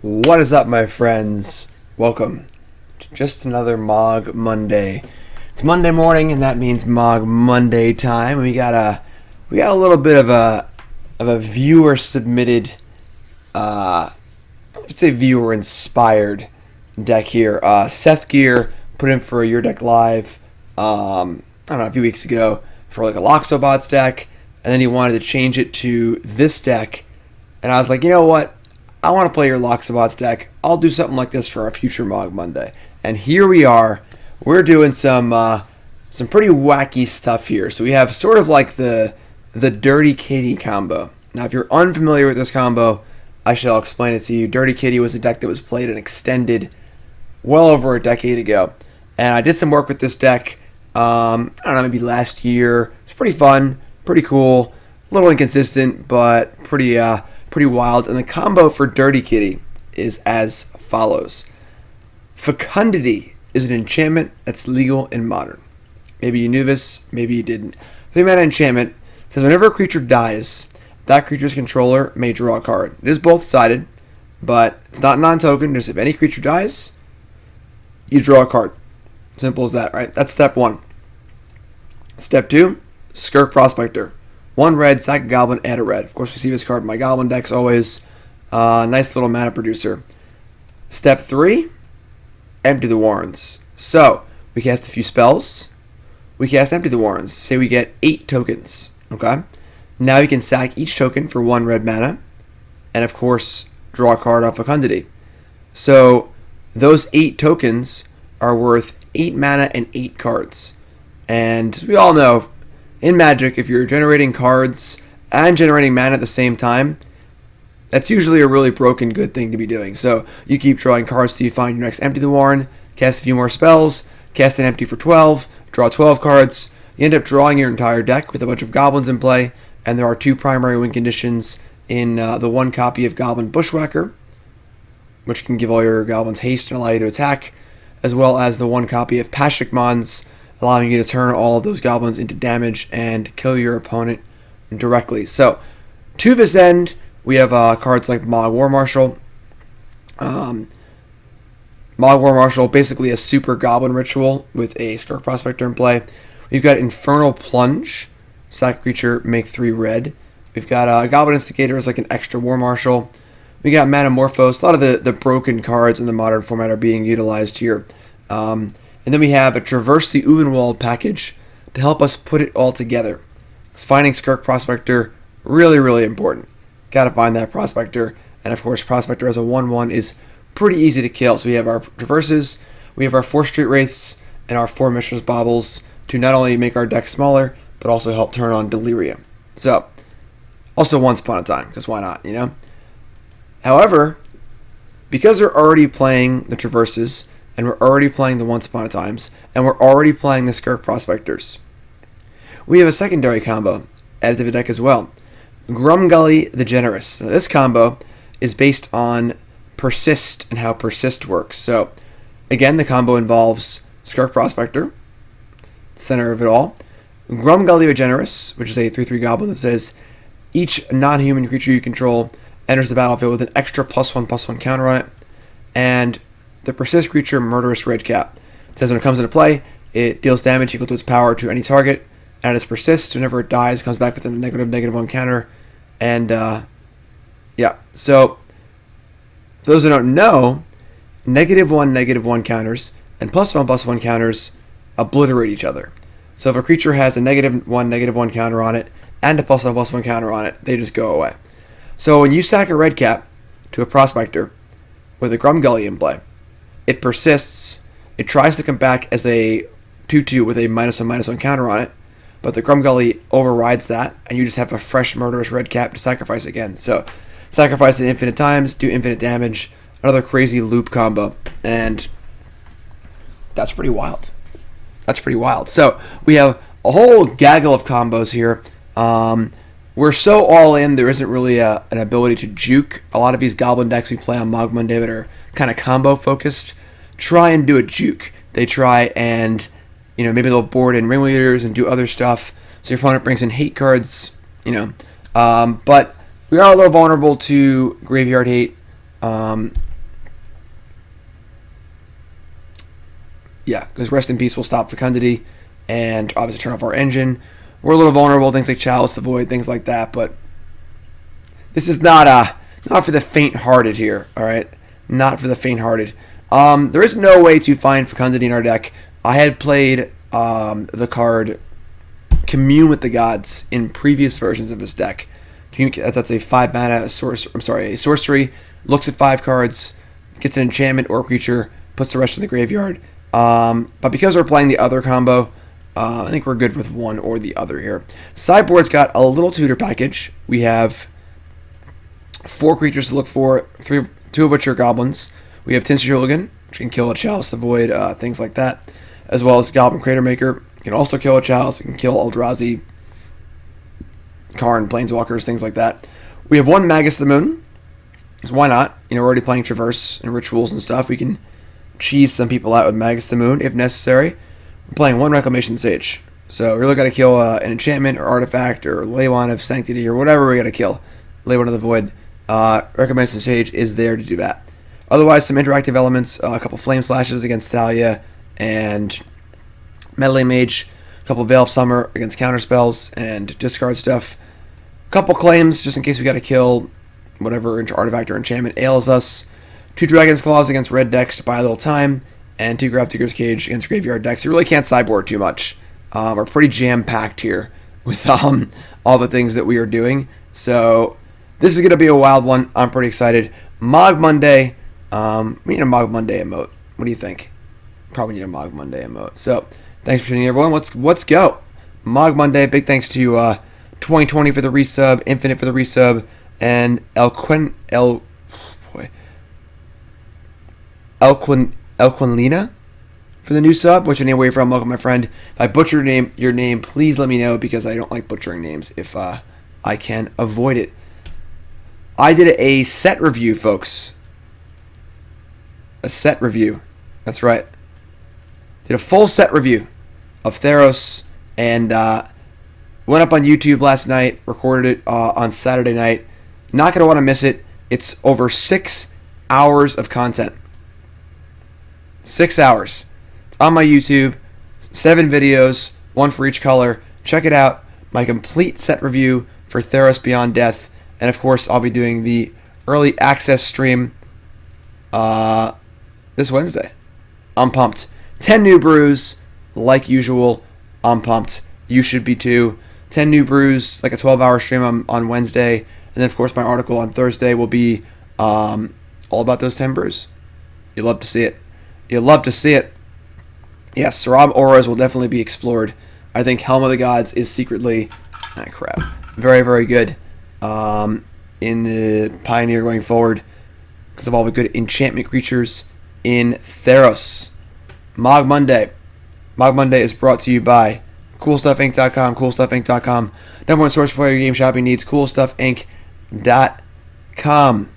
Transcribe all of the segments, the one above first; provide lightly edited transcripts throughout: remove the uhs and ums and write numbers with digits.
What is up, my friends? Welcome to just another Mogg Monday. It's Monday morning, and that means Mogg Monday time. We got a little bit of a viewer submitted, let's say viewer inspired deck here. Seth Gear put in for a Your Deck Live, I don't know, a few weeks ago for like a Loxobots deck, and then he wanted to change it to this deck, and I was like, you know what? I want to play your Loxobots deck. I'll do something like this for our future Mogg Monday. And here we are. We're doing some pretty wacky stuff here. So we have sort of like the Dirty Kitty combo. Now, if you're unfamiliar with this combo, I shall explain it to you. Dirty Kitty was a deck that was played and extended well over a decade ago. And I did some work with this deck, I don't know, maybe last year. It's pretty fun, pretty cool, a little inconsistent, but pretty wild. And the combo for Dirty Kitty is as follows. Fecundity is an enchantment that's legal in Modern. Maybe you knew this, maybe you didn't. 3-mana enchantment says whenever a creature dies, that creature's controller may draw a card. It is both-sided, but it's not non-token. Just if any creature dies, you draw a card. Simple as that, right? That's step one. Step two, Skirk Prospector. 1 red, sack a goblin, add a red. Of course, we see this card in my goblin decks always. Nice little mana producer. Step 3, empty the warrens. So, we cast a few spells. We cast empty the warrens. Say we get 8 tokens. Okay? Now you can sack each token for 1 red mana. And of course, draw a card off Fecundity. So, those 8 tokens are worth 8 mana and 8 cards. And as we all know, in Magic, if you're generating cards and generating mana at the same time, that's usually a really broken good thing to be doing. So you keep drawing cards till you find your next Empty the Warren, cast a few more spells, cast an Empty for 12, draw 12 cards. You end up drawing your entire deck with a bunch of goblins in play, and there are 2 primary win conditions in the 1 copy of Goblin Bushwhacker, which can give all your goblins haste and allow you to attack, as well as the 1 copy of Pashalik Mons, allowing you to turn all of those goblins into damage and kill your opponent directly. So, to this end, we have cards like Mogg War Marshal. Mogg War Marshal, basically a super goblin ritual with a Skirk Prospector in play. We've got Infernal Plunge, sack creature, make 3 red. We've got Goblin Instigator as like an extra War Marshal. We got Manamorphose. A lot of the broken cards in the Modern format are being utilized here. And then we have a Traverse the Ulvenwald package to help us put it all together. Finding Skirk Prospector, really, really important. Gotta find that Prospector. And of course, Prospector as a 1/1 is pretty easy to kill. So we have our Traverses, we have our 4 Street Wraiths, and our 4 Mishra's Baubles to not only make our deck smaller, but also help turn on Delirium. So, also Once Upon a Time, because why not, you know? However, because we're already playing the Traverses, and we're already playing the Once Upon a Times, and we're already playing the Skirk Prospectors, we have a secondary combo added to the deck as well. Grumgully the Generous. Now, this combo is based on Persist and how Persist works. So, again, the combo involves Skirk Prospector, center of it all. Grumgully the Generous, which is a 3/3 goblin that says each non-human creature you control enters the battlefield with an extra +1/+1 counter on it. And the Persist creature, Murderous Redcap. It says when it comes into play, it deals damage equal to its power to any target, and its Persist, whenever it dies, comes back with a -1 counter. And, yeah. So, for those who don't know, -1/-1 counters and +1/+1 counters obliterate each other. So if a creature has a -1/-1 counter on it, and a +1/+1 counter on it, they just go away. So when you sack a Redcap to a Prospector with a Grumgully in play, it persists. It tries to come back as a 2/2 with a -1/-1 counter on it, but the Grumgully overrides that, and you just have a fresh Murderous Redcap to sacrifice again. So, sacrifice it infinite times, do infinite damage, another crazy loop combo, and that's pretty wild. That's pretty wild. So, we have a whole gaggle of combos here. We're so all in, there isn't really an ability to juke. A lot of these Goblin decks we play on Mogg Monday that are kind of combo focused try and do a juke. They try and, maybe they'll board in Ringleaders and do other stuff. So your opponent brings in hate cards, But we are a little vulnerable to Graveyard Hate. Yeah, because Rest in Peace will stop Fecundity, and obviously turn off our engine. We're a little vulnerable, things like Chalice the Void, things like that, but this is not for the faint-hearted here, alright? Not for the faint-hearted. There is no way to find Fecundity in our deck. I had played the card Commune with the Gods in previous versions of this deck. That's a 5-mana a sorcery, looks at 5 cards, gets an enchantment or creature, puts the rest in the graveyard. But because we're playing the other combo, I think we're good with one or the other here. Sideboard's got a little tutor package. We have 4 creatures to look for, 2 of which are goblins. We have Tinster Hooligan, which can kill a Chalice the Void, things like that, as well as Goblin Cratermaker. Can also kill a Chalice. We can kill Eldrazi, Karn, Planeswalkers, things like that. We have 1 Magus the Moon. Because why not? We're already playing Traverse and Rituals and stuff. We can cheese some people out with Magus the Moon if necessary. We're playing 1 Reclamation Sage. So we really got to kill an enchantment or artifact or Leyline of Sanctity or whatever we got to kill. Leyline of the Void. Reclamation Sage is there to do that. Otherwise, some interactive elements. A couple Flame Slashes against Thalia and Meddling Mage. A couple Veil of Summer against counterspells and discard stuff. A couple claims just in case we got to kill whatever artifact or enchantment ails us. 2 Dragon's Claws against red decks to buy a little time. And 2 Grafdigger's Cage against graveyard decks. You really can't sideboard too much. We're pretty jam-packed here with all the things that we are doing. So this is going to be a wild one. I'm pretty excited. Mogg Monday. We need a Mogg Monday emote. What do you think? Probably need a Mogg Monday emote. So thanks for tuning in, everyone. Let's go. Mogg Monday. Big thanks to 2020 for the resub, Infinite for the resub, and Elquinlina for the new sub. Which name where you're from? Welcome, my friend. If I butcher your name, please let me know because I don't like butchering names if I can avoid it. I did a set review, folks. A set review. That's right. Did a full set review of Theros and went up on YouTube last night, recorded it on Saturday night. Not going to want to miss it. It's over 6 hours of content. 6 hours. It's on my YouTube. 7 videos, 1 for each color. Check it out. My complete set review for Theros Beyond Death. And of course, I'll be doing the early access stream this Wednesday. I'm pumped. 10 new brews, like usual. I'm pumped. You should be too. 10 new brews, like a 12-hour stream on Wednesday. And then, of course, my article on Thursday will be all about those 10 brews. You'll love to see it. You'll love to see it. Yes, Sarab Auras will definitely be explored. I think Helm of the Gods is secretly very, very good in the Pioneer going forward because of all the good enchantment creatures in Theros. Mogg Monday. Mogg Monday is brought to you by CoolStuffInc.com. CoolStuffInc.com. Number 1 source for your game shopping needs. CoolStuffInc.com.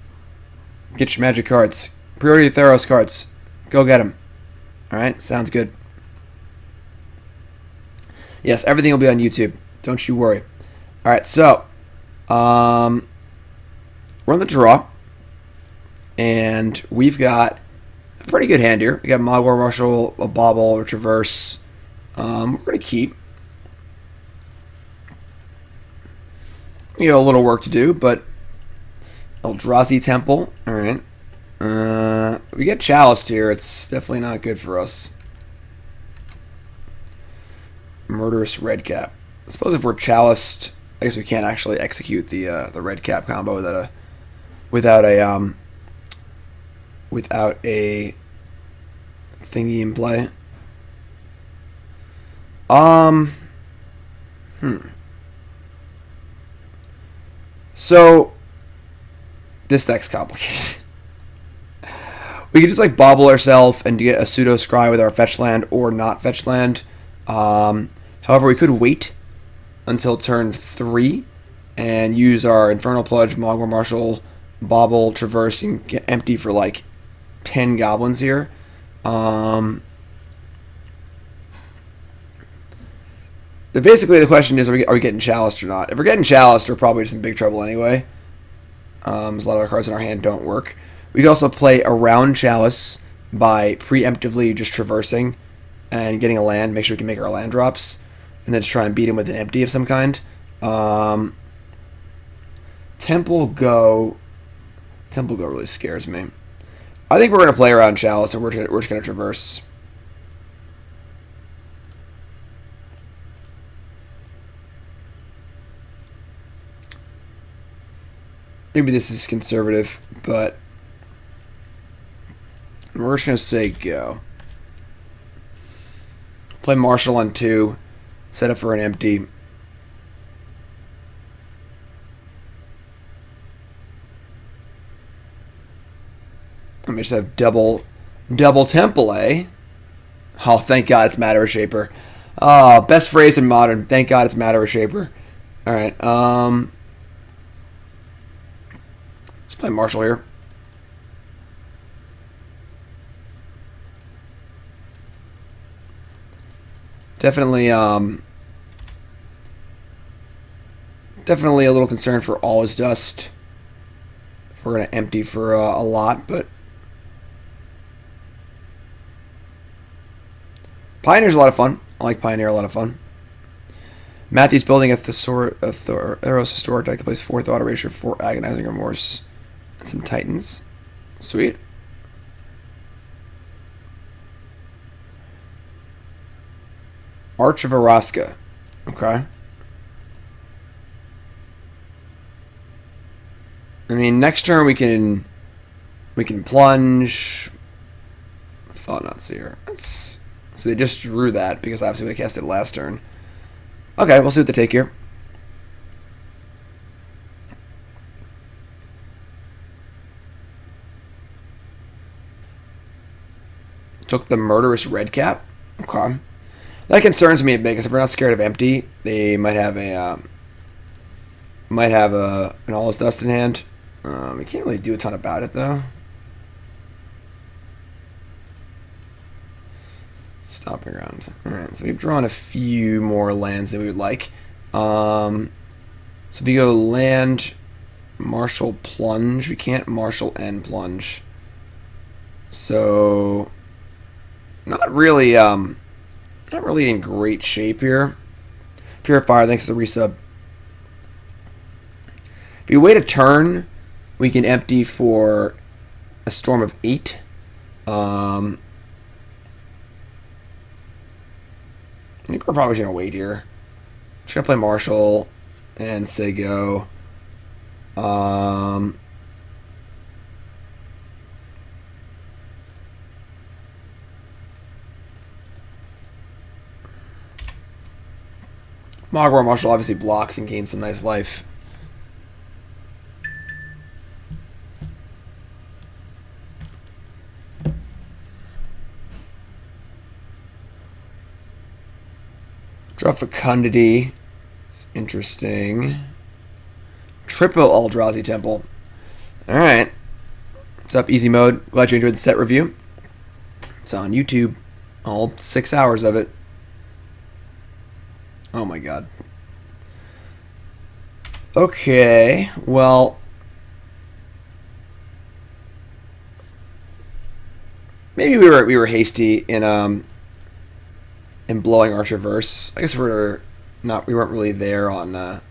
Get your magic cards. Pre-order your Theros cards. Go get them. Alright? Sounds good. Yes, everything will be on YouTube. Don't you worry. Alright, so we're on the draw. And we've got a pretty good hand here. We got Mogg War Marshal, a Bauble, or Traverse. We're going to keep. We got a little work to do, but Eldrazi Temple. Alright. We get Chaliced here. It's definitely not good for us. Murderous Redcap. I suppose if we're Chaliced, I guess we can't actually execute the Redcap combo without a thingy in play. So this deck's complicated. We could just like Bauble ourselves and get a pseudo scry with our fetch land or not fetch land. However, we could wait until turn 3 and use our Infernal Plunge, Mogg War Marshal, Bauble, Traverse, and get empty for like 10 goblins here. But basically, the question is, are we getting Chaliced or not? If we're getting Chaliced, we're probably just in big trouble anyway. Because a lot of our cards in our hand don't work. We can also play around Chalice by preemptively just traversing and getting a land, make sure we can make our land drops, and then just try and beat him with an empty of some kind. Temple Go really scares me. I think we're going to play around Chalice, and we're just going to traverse. Maybe this is conservative, but we're just going to say go. Play Marshal on 2. Set up for an empty. Let me just have double Temple, eh? Oh, thank God it's Matter Shaper. Oh, best phrase in Modern. Thank God it's Matter Shaper. Alright, let's play Marshal here. Definitely a little concerned for all his dust. We're going to empty for a lot, but Pioneer's a lot of fun. I like Pioneer, a lot of fun. Matthew's building a Theros Historic deck that plays 4 Thought Erasure, 4 Agonizing Remorse, and some Titans. Sweet. Arch of Araska. Okay. I mean, next turn we can plunge. Thought Not Seer. So they just drew that because obviously they cast it last turn. Okay, we'll see what they take here. Took the Murderous Redcap. Okay. That concerns me a bit because if we're not scared of empty, they might have an All His Dust in hand. We can't really do a ton about it though. Stomping Ground. Alright, so we've drawn a few more lands than we would like. So if you go land, Marshal, Plunge, we can't Marshal and Plunge. So not really in great shape here. Purifier, thanks to the resub. If we wait a turn, we can empty for a Storm of 8. I think we're probably going to wait here. Just going to play Marshal and say go. Mogg War Marshal obviously blocks and gains some nice life. Draw Fecundity. It's interesting. Triple Eldrazi Temple. Alright. What's up, Easy Mode? Glad you enjoyed the set review. It's on YouTube. All 6 hours of it. Oh my god. Okay, well, maybe we were hasty in blowing our Traverse. I guess we weren't really there on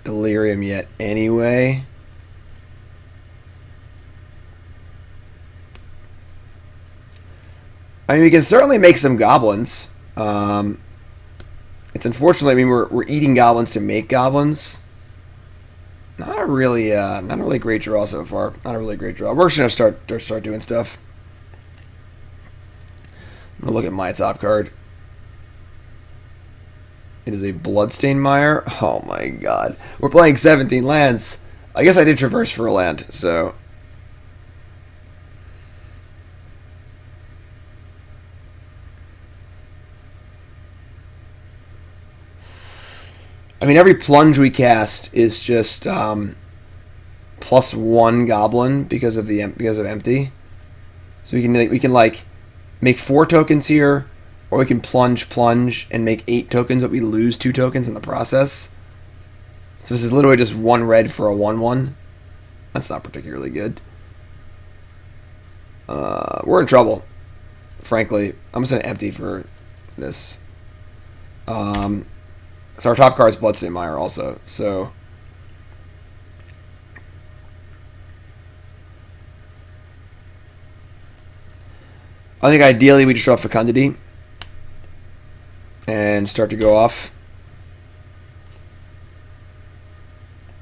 Delirium yet anyway. I mean, we can certainly make some goblins. It's unfortunate. I mean, we're eating goblins to make goblins. Not a really great draw so far. Not a really great draw. We're just gonna start doing stuff. I'm gonna look at my top card. It is a Bloodstained Mire. Oh my god. We're playing 17 lands. I guess I did Traverse for a land, so. I mean, every plunge we cast is just +1 goblin because of empty. So we can make 4 tokens here, or we can plunge and make 8 tokens, but we lose 2 tokens in the process. So this is literally just 1 red for a 1/1. That's not particularly good. We're in trouble. Frankly, I'm just gonna empty for this. So our top card is Bloodstained Mire also. So I think ideally we just draw Fecundity and start to go off.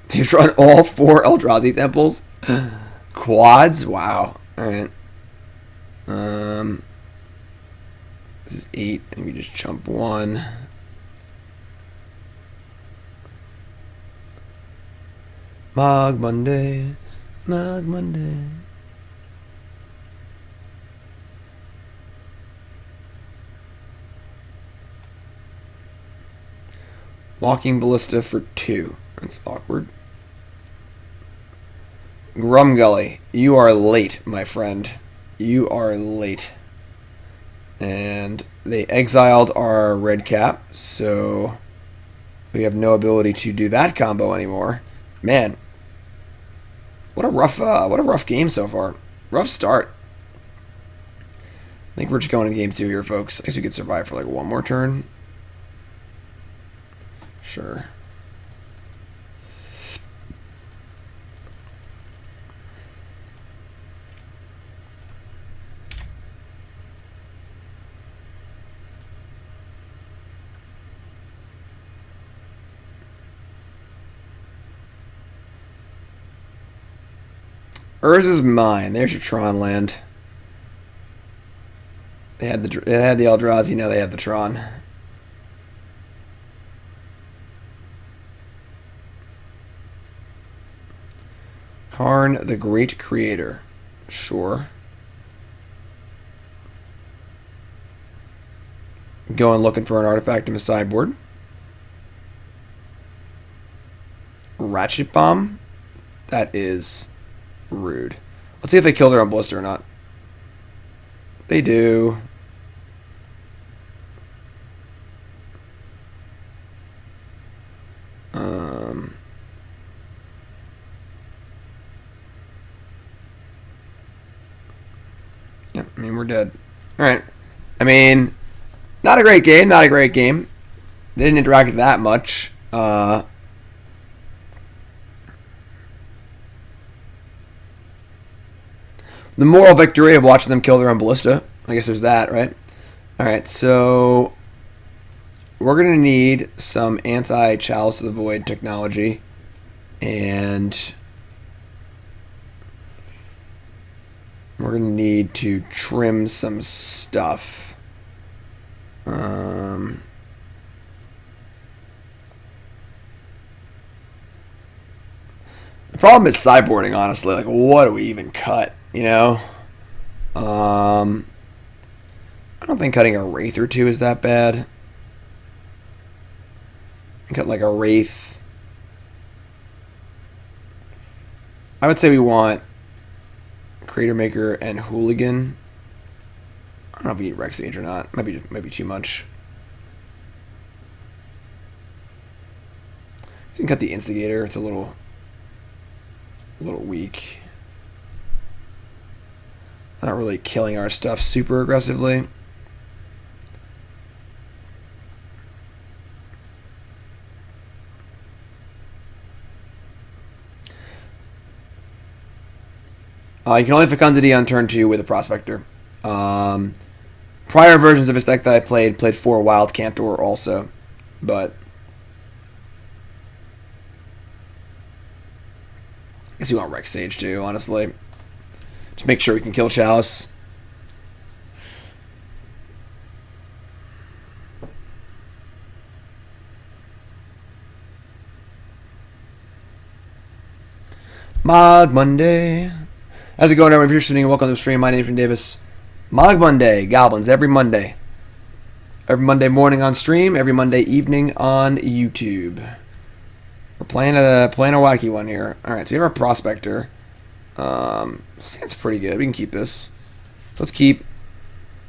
They've drawn all 4 Eldrazi temples. Quads? Wow. Alright. This is 8, and we just jump 1. Mogg Monday. Mogg Monday. Walking Ballista for 2. That's awkward. Grumgully, you are late, my friend. You are late. And they exiled our Redcap, so we have no ability to do that combo anymore. Man, what a rough game so far. Rough start. I think we're just going to game 2 here, folks. I guess we could survive for like one more turn. Sure. Urza's mine. There's your Tron land. They had the Eldrazi. Now they have the Tron. Karn, the Great Creator. Sure. Going looking for an artifact in the sideboard. Ratchet Bomb. That is rude. Let's see if they kill their own Blister or not. They do. Yeah, I mean, we're dead. Alright. I mean, not a great game, not a great game. They didn't interact that much. The moral victory of watching them kill their own Ballista. I guess there's that, right? Alright, so we're going to need some anti-Chalice of the Void technology. And we're going to need to trim some stuff. The problem is sideboarding, honestly. Like, what do we even cut? You know? I don't think cutting a Wraith or 2 is that bad. Cut like a Wraith. I would say we want Cratermaker and Hooligan. I don't know if we need Rex Sage or not. Might be too much. You can cut the Instigator. It's a little weak. Not really killing our stuff super aggressively. You can only Fecundity on turn 2 with a Prospector. Prior versions of this deck that I played 4 Wild Cantor also, but I guess you want Rex Sage too, honestly. Just make sure we can kill Chalice. Mogg Monday. How's it going, everyone? If you're listening, welcome to the stream. My name is Davis. Mogg Monday, Goblins, every Monday. Every Monday morning on stream, every Monday evening on YouTube. We're playing a wacky one here. Alright, so we have our Prospector. Sounds pretty good. We can keep this. So let's keep.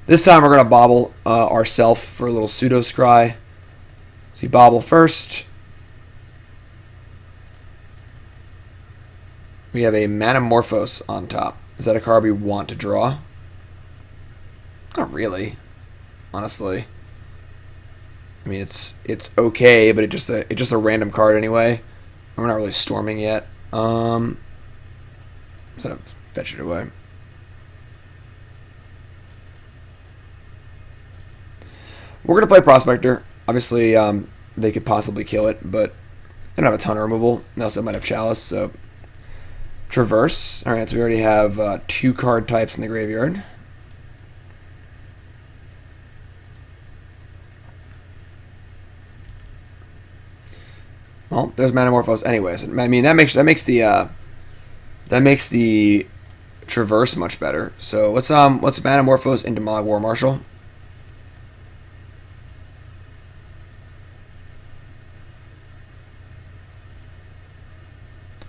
This time we're going to Bauble ourself for a little pseudo scry. See, Bauble first. We have a Manamorphose on top. Is that a card we want to draw? Not really, honestly. I mean, it's okay, but it's just a random card anyway. We're not really storming yet. Instead of fetch it away. We're gonna play Prospector. Obviously, they could possibly kill it, but they don't have a ton of removal. They also might have Chalice, so Traverse. All right, so we already have 2 card types in the graveyard. Well, there's Manamorphose anyways. I mean, that makes the Traverse much better. So let's Manamorphose into Mogg War Marshal.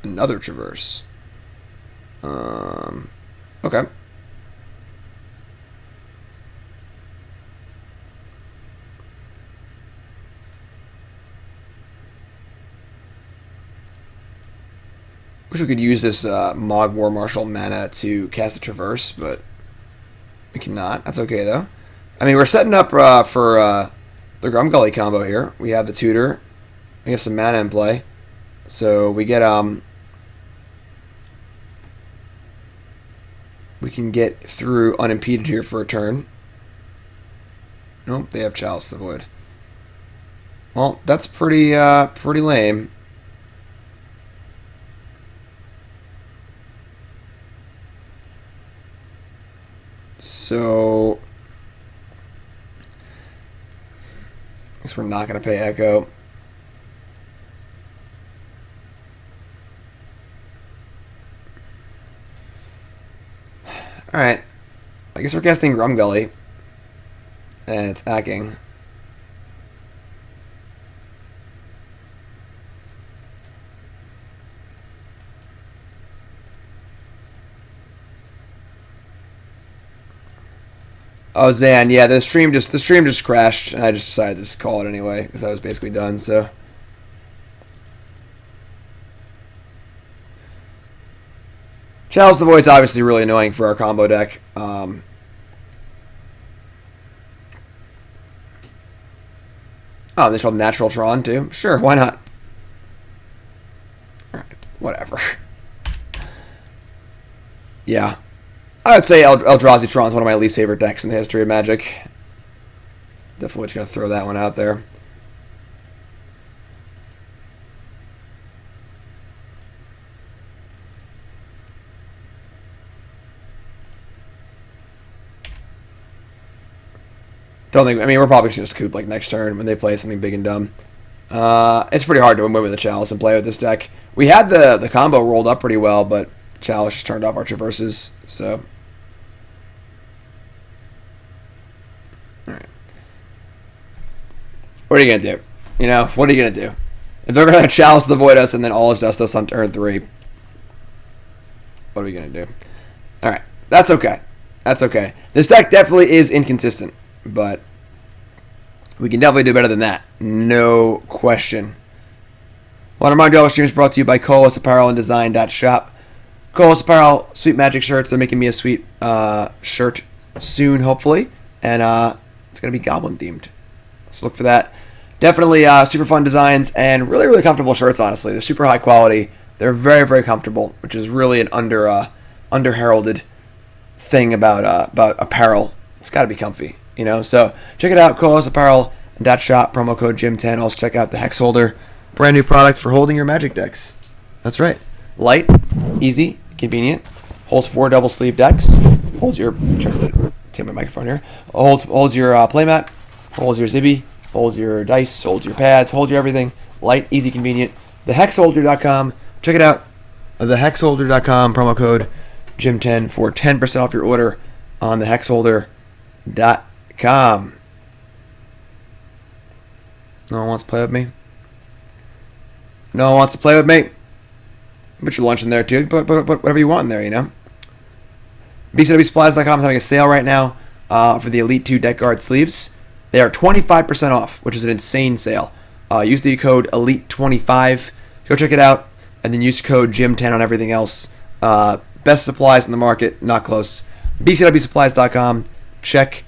Another Traverse. Okay. Wish we could use this Mogg War Marshal mana to cast a Traverse, but we cannot. That's okay, though. I mean, we're setting up for the Grumgully combo here. We have the Tutor. We have some mana in play. So we get... we can get through unimpeded here for a turn. Nope, they have Chalice the Void. Well, that's pretty lame. So, I guess we're not going to pay Echo. Alright, I guess we're casting Grumgully, and it's hacking. Oh, Zan, yeah, the stream just crashed, and I just decided to call it anyway, because I was basically done, so. Chalice the Void's obviously really annoying for our combo deck. Oh, they showed Natural Tron too? Sure, why not? Alright, whatever. Yeah. I would say Eldrazi Tron's one of my least favorite decks in the history of Magic. Definitely just going to throw that one out there. Don't think. I mean, we're probably just scoop like next turn when they play something big and dumb. It's pretty hard to win with the Chalice and play with this deck. We had the combo rolled up pretty well, but Chalice just turned off our Traverses. So, all right. What are you gonna do? You know, what are you gonna do? If they're gonna Chalice the Void us and then all is dust us on turn 3, what are we gonna do? All right, that's okay. That's okay. This deck definitely is inconsistent, but we can definitely do better than that. No question. One of my dollar streams brought to you by Colas Apparel and Design.shop. Colas Apparel, sweet magic shirts. They're making me a sweet shirt soon, hopefully. And it's going to be Goblin themed. So look for that. Definitely super fun designs and really, really comfortable shirts, honestly. They're super high quality. They're very, very comfortable, which is really an under-heralded thing about apparel. It's got to be comfy, you know. So check it out, colasapparel.shop, promo code Jim10. Also check out the Hex Holder, brand new product for holding your Magic decks. That's right, light, easy, convenient. Holds 4 double sleeve decks. Holds your take my microphone here. Holds your playmat. Holds your Zibby. Holds your dice. Holds your pads. Holds your everything. Light, easy, convenient. TheHexHolder.com. Check it out. TheHexHolder.com, promo code Jim10 for 10% off your order on thehexholder.com. No one wants to play with me? No one wants to play with me? Put your lunch in there too. Put whatever you want in there, you know. BCWSupplies.com is having a sale right now for the Elite 2 Deck Guard sleeves. They are 25% off, which is an insane sale. Use the code ELITE25. Go check it out. And then use code Jim10 on everything else. Best supplies in the market, not close. BCWSupplies.com. Check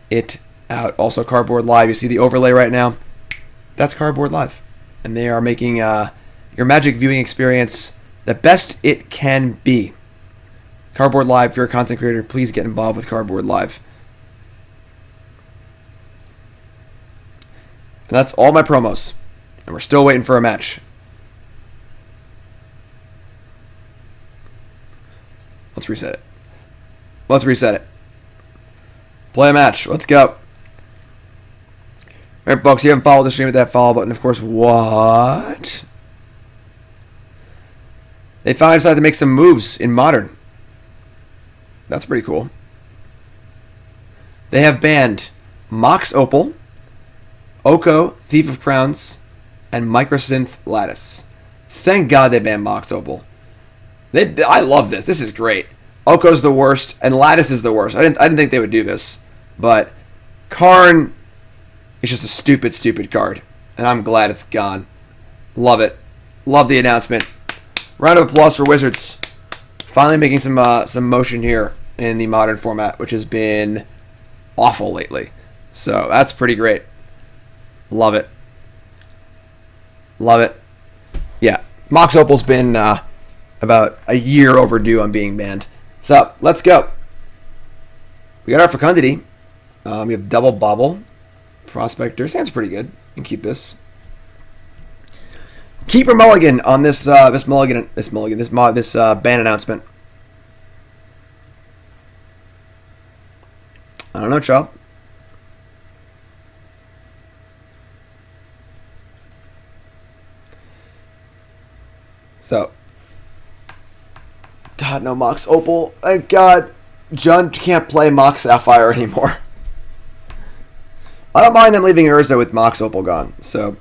it out. Also, Cardboard Live. You see the overlay right now. that's Cardboard Live. And they are making your Magic viewing experience the best it can be. Cardboard Live, if you're a content creator, please get involved with Cardboard Live. And that's all my promos. And we're still waiting for a match. Let's reset it. Let's reset it. Play a match. Let's go. Alright, folks, if you haven't followed the stream, hit that follow button. Of course, what? They finally decided to make some moves in Modern. That's pretty cool. They have banned Mox Opal, Oko, Thief of Crowns, and Microsynth Lattice. Thank God they banned Mox Opal. I love this. This is great. Oko's the worst, and Lattice is the worst. I didn't think they would do this, but Karn is just a stupid, stupid card, and I'm glad it's gone. Love it. Love the announcement. Round of applause for Wizards. Finally making some motion here in the Modern format, which has been awful lately. So that's pretty great. Love it. Love it. Yeah, Mox Opal's been about a year overdue on being banned. So let's go. We got our Fecundity. We have double Bauble. Prospector. Sounds pretty good. You can keep this. Keeper mulligan on this ban announcement. I don't know, child. So, God, no Mox Opal. Thank God, John can't play Mox Sapphire anymore. I don't mind them leaving Urza with Mox Opal gone. So,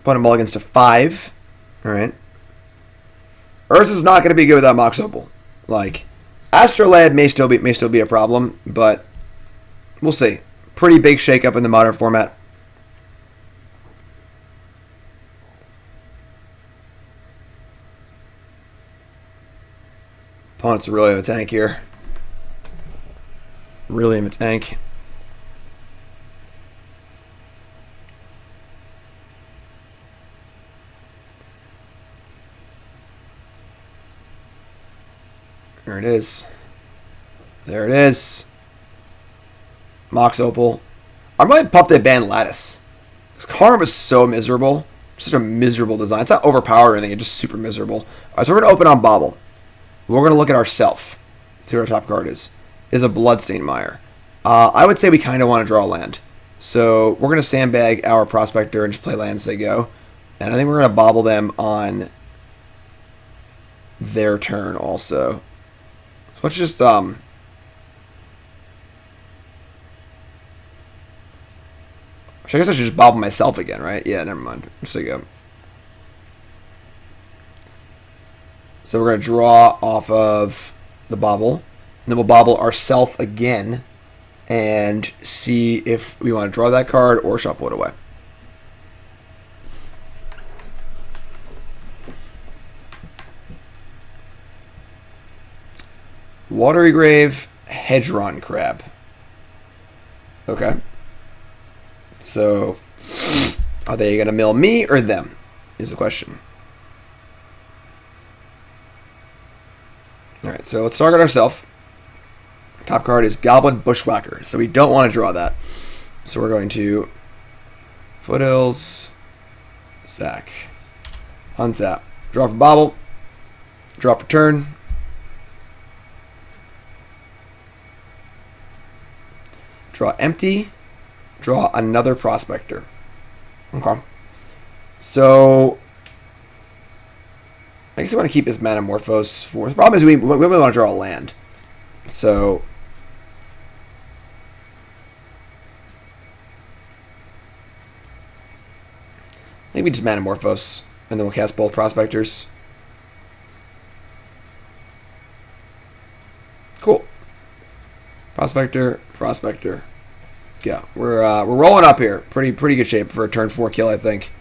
putting mulligans to 5. All right. Urza's not going to be good without Mox Opal. Like, Astrolabe may still be a problem, but we'll see. Pretty big shakeup in the Modern format. Opponents are really in the tank here. Really in the tank. There it is. There it is. Mox Opal. I'm really pumped they banned Lattice. Because Karn was so miserable. Such a miserable design. It's not overpowered or anything. It's just super miserable. Alright, so we're going to open on Bauble. We're going to look at ourself. See what our top card is. Is a Bloodstained Mire. I would say we kind of want to draw a land. So we're going to sandbag our Prospector and just play lands as they go. And I think we're going to Bauble them on their turn also. So let's just I guess I should just Bauble myself again, right? Yeah, never mind. Just to go. So we're going to draw off of the Bauble. And then we'll Bauble ourself again and see if we want to draw that card or shuffle it away. Watery Grave, Hedron Crab. Okay. So, are they going to mill me or them? Is the question. Alright, so let's target ourselves. Top card is Goblin Bushwhacker, so we don't want to draw that. So we're going to Foothills, sack, untap, draw for Bauble, draw for turn. Draw empty, draw another Prospector. Okay. So, I guess I want to keep this Manamorphose for... The problem is we want to draw a land. So, I think we just Manamorphose, and then we'll cast both Prospectors. Cool. Prospector, Prospector. Yeah, we're rolling up here. Pretty good shape for a turn 4 kill, I think.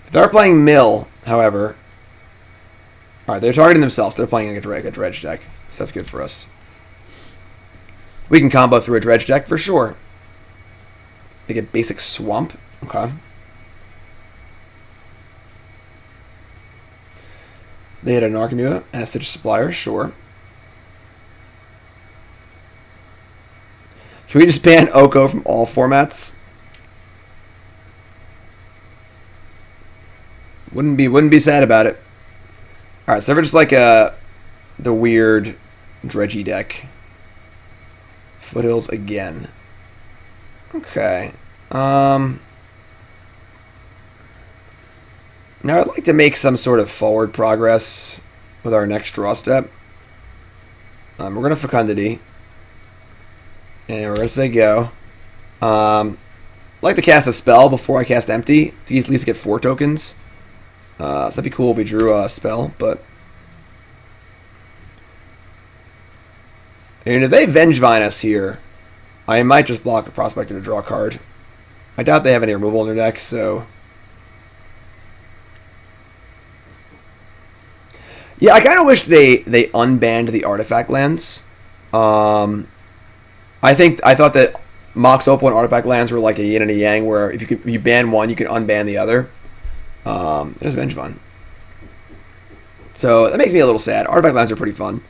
If they're playing Mill, however, alright, they're targeting themselves. They're playing like a dredge deck, so that's good for us. We can combo through a dredge deck for sure. They get basic swamp. Okay. They had an Archimua and a Stitch Supplier, sure. Can we just ban Oko from all formats? Wouldn't be sad about it. Alright, so we're just like the weird dredgy deck. Foothills again. Okay. Now I'd like to make some sort of forward progress with our next draw step. We're going to Fecundity. And we're going to say go. I'd like to cast a spell before I cast Empty. To at least get 4 tokens. So that'd be cool if we drew a spell, but... And if they Vengevine us here, I might just block a Prospector to draw a card. I doubt they have any removal in their deck, so... Yeah, I kind of wish they unbanned the artifact lands. I thought that Mox Opal and artifact lands were like a yin and a yang, where if you ban one, you can unban the other. There's Vengevine. So that makes me a little sad. Artifact lands are pretty fun.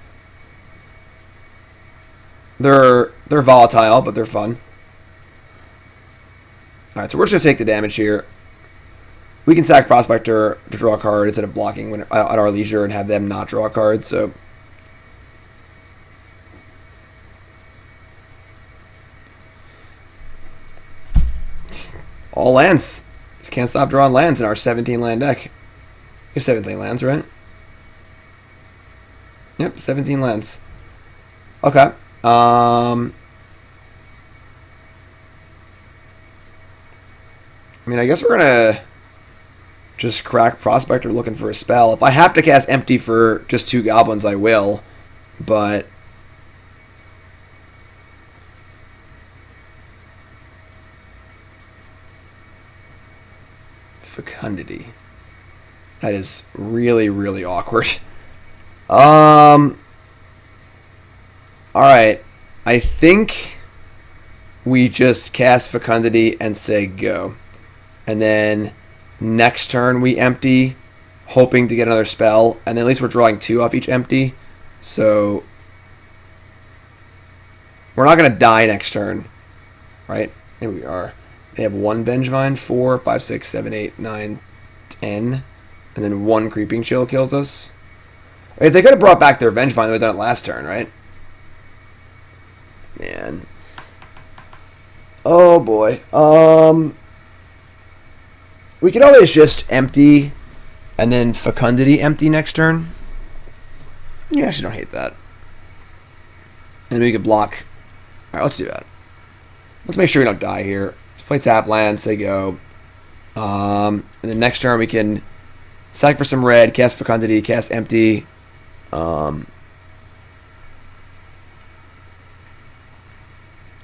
They're volatile, but they're fun. Alright, so we're just going to take the damage here. We can sack Prospector to draw a card instead of blocking at our leisure and have them not draw a card, so... All lands. Just can't stop drawing lands in our 17 land deck. We have 17 lands, right? Yep, 17 lands. Okay. I mean, I guess we're gonna just crack Prospector looking for a spell. If I have to cast Empty for just 2 goblins, I will. But Fecundity. That is really, really awkward. Alright. I think we just cast Fecundity and say go. And then next turn we empty, hoping to get another spell. And then at least we're drawing 2 off each empty. So we're not going to die next turn. Right? Here we are. They have 1 Vengevine, 4, 5, 6, 7, 8, 9, 10. And then 1 Creeping Chill kills us. If they could have brought back their Vengevine, they would have done it last turn, right? Man. Oh boy. We could always just empty and then Fecundity empty next turn. Yeah, I actually don't hate that. And we could block. Alright, let's do that. Let's make sure we don't die here. Let's play tap lands, they go. And then next turn we can sack for some red, cast Fecundity, cast empty.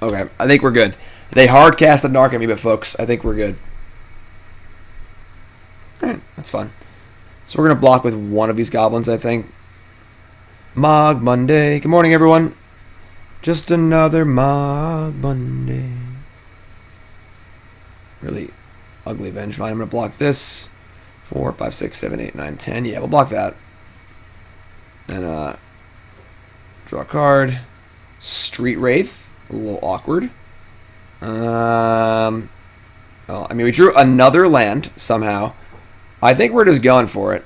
Okay, I think we're good. They hard cast the Narc at me, but folks, I think we're good. Alright, that's fun. So we're going to block with one of these goblins, I think. Mogg Monday. Good morning, everyone. Just another Mogg Monday. Really ugly Vengevine. I'm going to block this. 4, 5, 6, 7, 8, 9, 10. Yeah, we'll block that. And draw a card. Street Wraith. A little awkward. Well, I mean, we drew another land somehow. I think we're just going for it.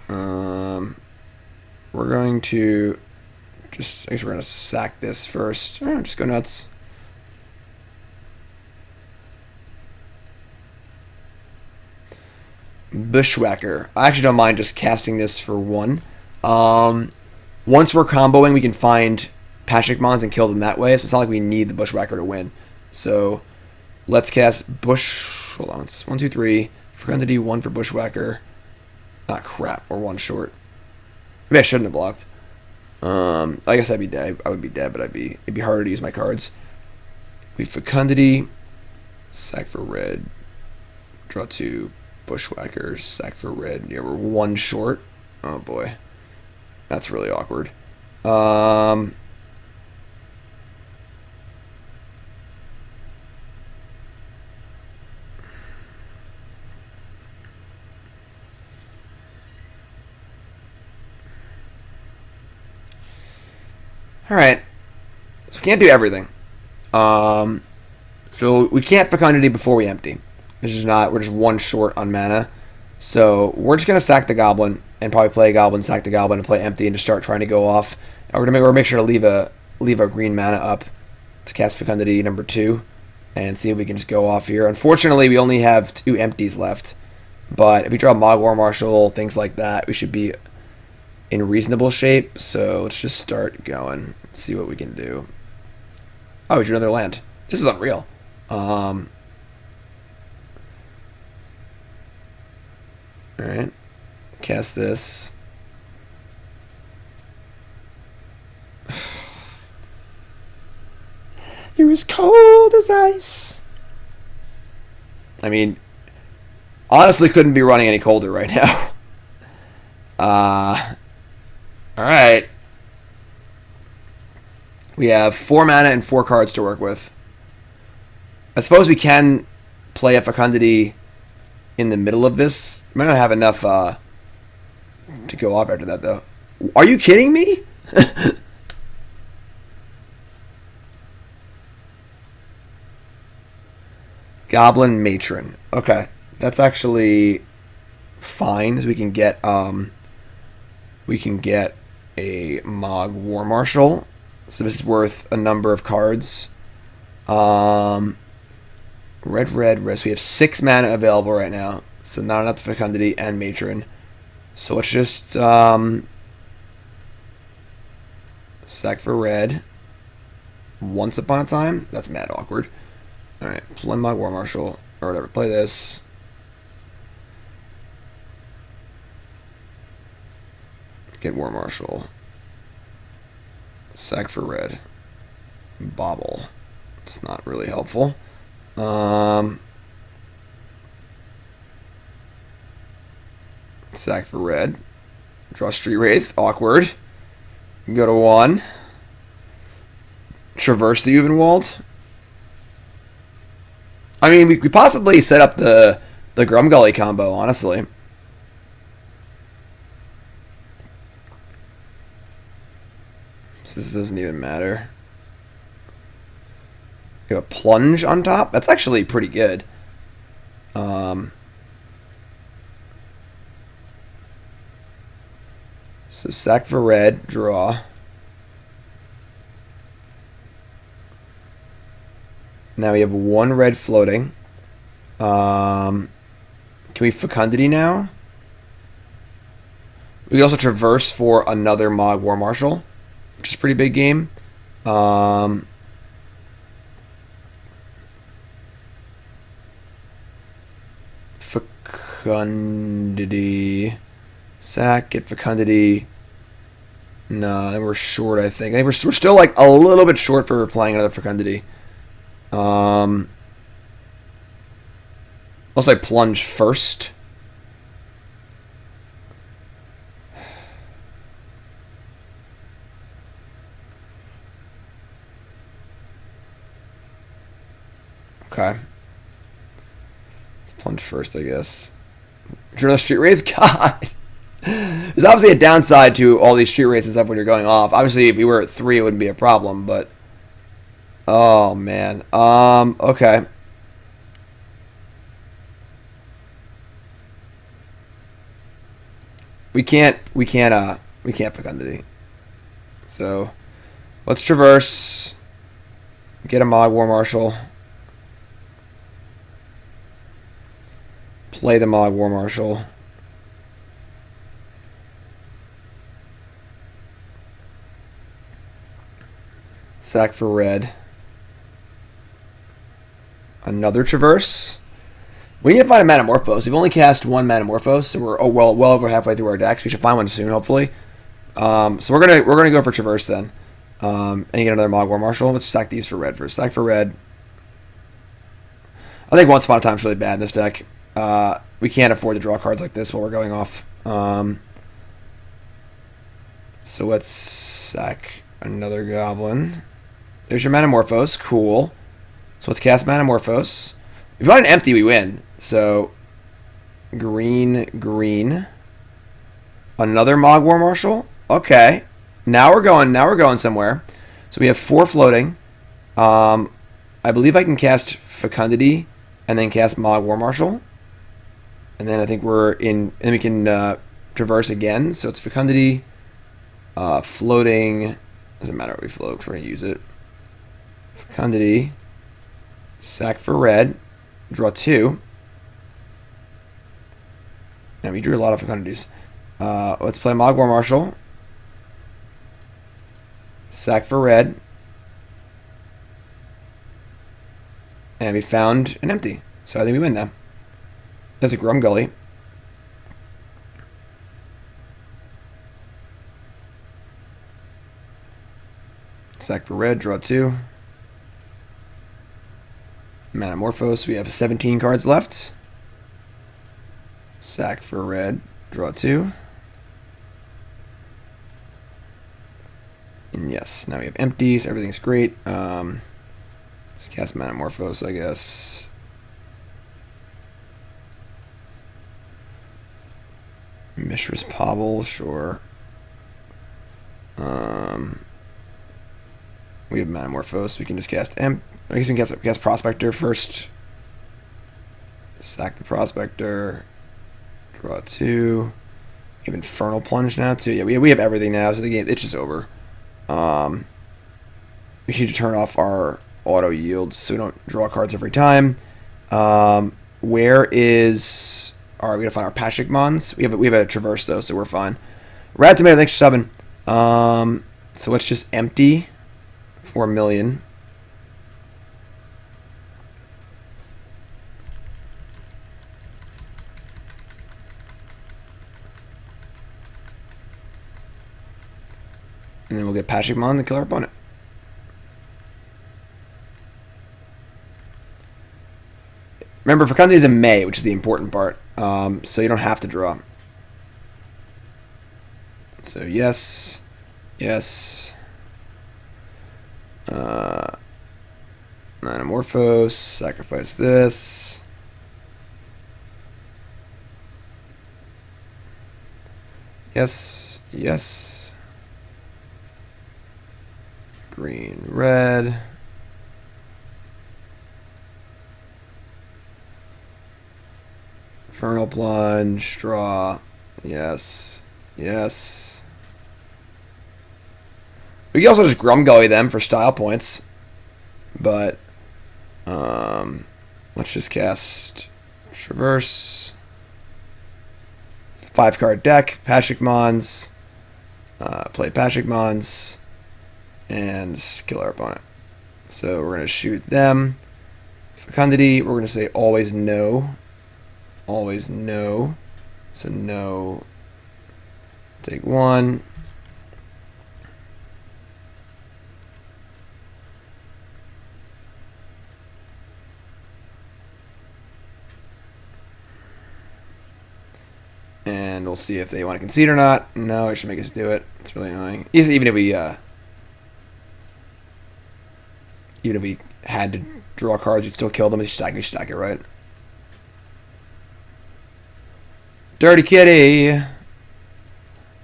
We're going to just, I guess we're going to sack this first. Just go nuts. Bushwhacker. I actually don't mind just casting this for 1. Once we're comboing, we can find Pashalik Mons and kill them that way, so it's not like we need the Bushwhacker to win. So let's cast hold on, it's 1, 2, 3. Fecundity, 1 for Bushwhacker. Not crap, we're 1 short. Maybe I shouldn't have blocked. I guess I'd be dead. I would be dead, but it'd be harder to use my cards. We Fecundity, sack for red, draw 2, Bushwhacker, sack for red. Yeah, we're 1 short. Oh boy, that's really awkward. Alright. So we can't do everything. So we can't Fecundity before we empty. We're just one short on mana. So we're just going to sack the Goblin and probably play a Goblin, sack the Goblin, and play empty and just start trying to go off. And we're going to make sure to leave our green mana up to cast Fecundity number 2 and see if we can just go off here. Unfortunately, we only have 2 empties left. But if we draw Mogg War Marshal, things like that, we should be in reasonable shape. So let's just start going. Let's see what we can do. Oh, we drew another land. This is unreal. Alright. Cast this. You're as cold as ice. I mean, honestly couldn't be running any colder right now. Alright. We have 4 mana and 4 cards to work with. I suppose we can play a Fecundity in the middle of this. Might not have enough to go off after that, though. Are you kidding me? Goblin Matron. Okay. That's actually fine, as we can get a Mogg War Marshal. So this is worth a number of cards. Red. So we have 6 mana available right now. So not enough to Fecundity and Matron. So let's just sack for red. Once upon a time? That's mad awkward. Alright, play Mogg War Marshal. Or whatever. Play this. Get War Marshal. Sack for red. Bauble. It's not really helpful. Sack for red. Draw Street Wraith. Awkward. Go to 1. Traverse the Ulvenwald. I mean, we possibly set up the Grumgully combo, honestly. So this doesn't even matter. You have a Plunge on top. That's actually pretty good. So sack for red, draw. Now we have 1 red floating. Can we Fecundity now? We can also traverse for another Mogg War Marshal, which is a pretty big game. Fecundity. Sack, get Fecundity. No, then we're short, I think. I think we're still like a little bit short for playing another Fecundity. Unless I plunge first. Okay. Let's plunge first, I guess. Draw Street Wraith? God. There's obviously a downside to all these Street Wraiths and stuff when you're going off. Obviously, if you were at 3, it wouldn't be a problem, but... Oh, man. Okay. We can't Fecundity. So, let's traverse. Get a Mogg War Marshal. Play the Mogg War Marshal. Sack for red. Another traverse. We need to find a Manamorphose. We've only cast 1 Manamorphose, so we're well over halfway through our decks. We should find one soon, hopefully. So we're gonna go for traverse then, and get another Mogg War Marshal. Let's sack these for red first. Sack for red. I think Once Upon a Time is really bad in this deck. We can't afford to draw cards like this while we're going off. So let's sack another Goblin. There's your Manamorphose. Cool. So let's cast Manamorphose. If you find an empty, we win. So, green. Another Mogg War Marshal. Okay. Now we're going somewhere. So we have 4 floating. I believe I can cast Fecundity and then cast Mogg War Marshal. And then I think we're in, and we can traverse again. So it's Fecundity, floating. Doesn't matter what we float, because we're going to use it. Fecundity, sack for red, draw 2. And we drew a lot of Fecundities. Let's play Mogg War Marshal. Sack for red. And we found an empty. So I think we win now. There's a Grumgully. Sack for red, draw 2. Manamorphose, we have 17 cards left. Sack for red, draw 2. And yes, now we have empties, everything's great. Let's cast Manamorphose, I guess. Mishra's Bauble, sure. We have Manamorphose, we can just cast I guess we can cast Prospector first. Sack the Prospector. Draw 2. We have Infernal Plunge now too. Yeah, we have everything now, so the game, it's just over. We need to turn off our auto yields so we don't draw cards every time. Where is... Alright, we gotta find our Pashalik Mons. We have a Traverse though, so we're fine. Rad Tomato, thanks for subbing. So let's just empty 4 million. And then we'll get Pashalik Mons and kill our opponent. Remember, Fecundity is in May, which is the important part. So you don't have to draw. So yes. Yes. Manamorphose. Sacrifice this. Yes. Yes. Green, red. Infernal Plunge, draw. Yes. Yes. We can also just Grumgully them for style points. But let's just cast Traverse. 5-card deck, Pashalik Mons. Play Pashalik Mons. And kill our opponent. So we're going to shoot them. Fecundity, we're going to say always no. Always no. So no. Take 1. And we'll see if they want to concede or not. No, it should make us do it. It's really annoying. Even if we had to draw cards, we'd still kill them. We stack it, right? Dirty Kitty.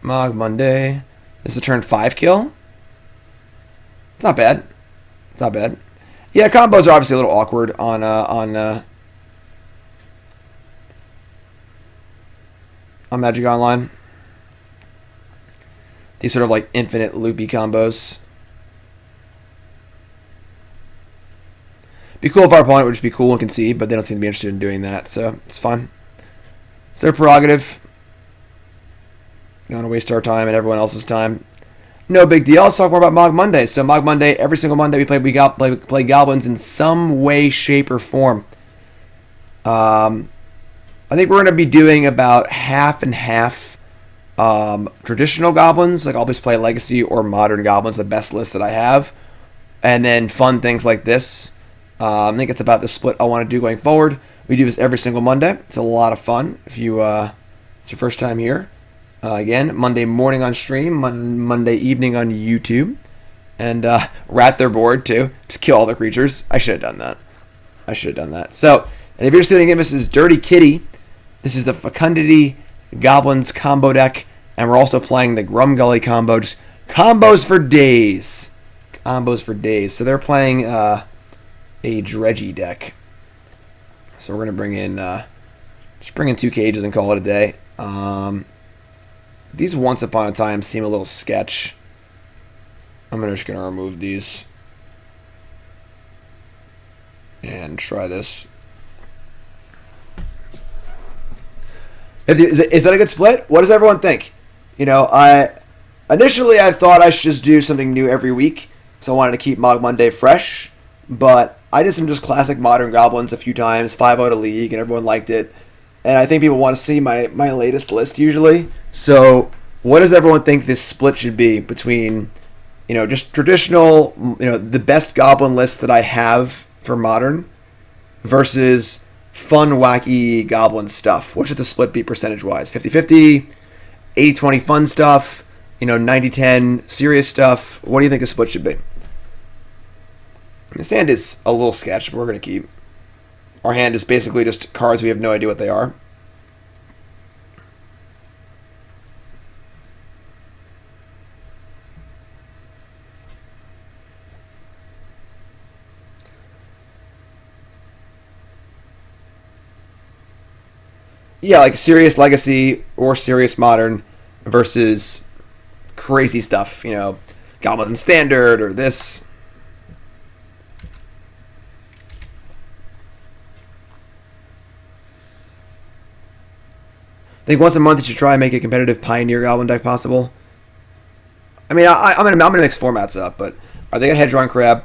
Mogg Monday. This is a turn 5 kill. It's not bad. It's not bad. Yeah, combos are obviously a little awkward on Magic Online. These sort of like infinite loopy combos. Be cool if our opponent would just be cool and concede, but they don't seem to be interested in doing that, so it's fine. It's their prerogative. Don't want to waste our time and everyone else's time. No big deal. Let's talk more about Mogg Mondays. So Mogg Monday, every single Monday we play Goblins in some way, shape, or form. I think we're going to be doing about half and half traditional Goblins. Like I'll just play Legacy or Modern Goblins, the best list that I have. And then fun things like this. I think it's about the split I want to do going forward. We do this every single Monday. It's a lot of fun. If it's your first time here. Again, Monday morning on stream, Monday evening on YouTube. And rat their board too. Just kill all the creatures. I should have done that. So, and if you're just tuning in, this is Dirty Kitty. This is the Fecundity Goblins combo deck. And we're also playing the Grumgully combo. Just combos for days. combos for days. So they're playing a dredgy deck. So we're gonna bring in just bring in 2 cages and call it a day. These Once Upon a Time seem a little sketch. I'm just gonna remove these and try this. Is that a good split? What does everyone think? You know, initially I thought I should just do something new every week, so I wanted to keep Mogg Monday fresh. But I did some just classic modern goblins a few times, 5-0 to League, and everyone liked it. And I think people want to see my latest list usually. So what does everyone think this split should be between, you know, just traditional, you know, the best goblin list that I have for modern versus fun, wacky goblin stuff? What should the split be percentage-wise? 50-50, 80-20 fun stuff, you know, 90-10 serious stuff? What do you think the split should be? This hand is a little sketch, but we're going to keep. Our hand is basically just cards we have no idea what they are. Yeah, like serious legacy or serious modern versus crazy stuff, you know, Goblins in Standard or this. I think once a month you should try and make a competitive Pioneer Goblin deck possible. I mean, I'm gonna mix formats up, but are they got Hedron Crab?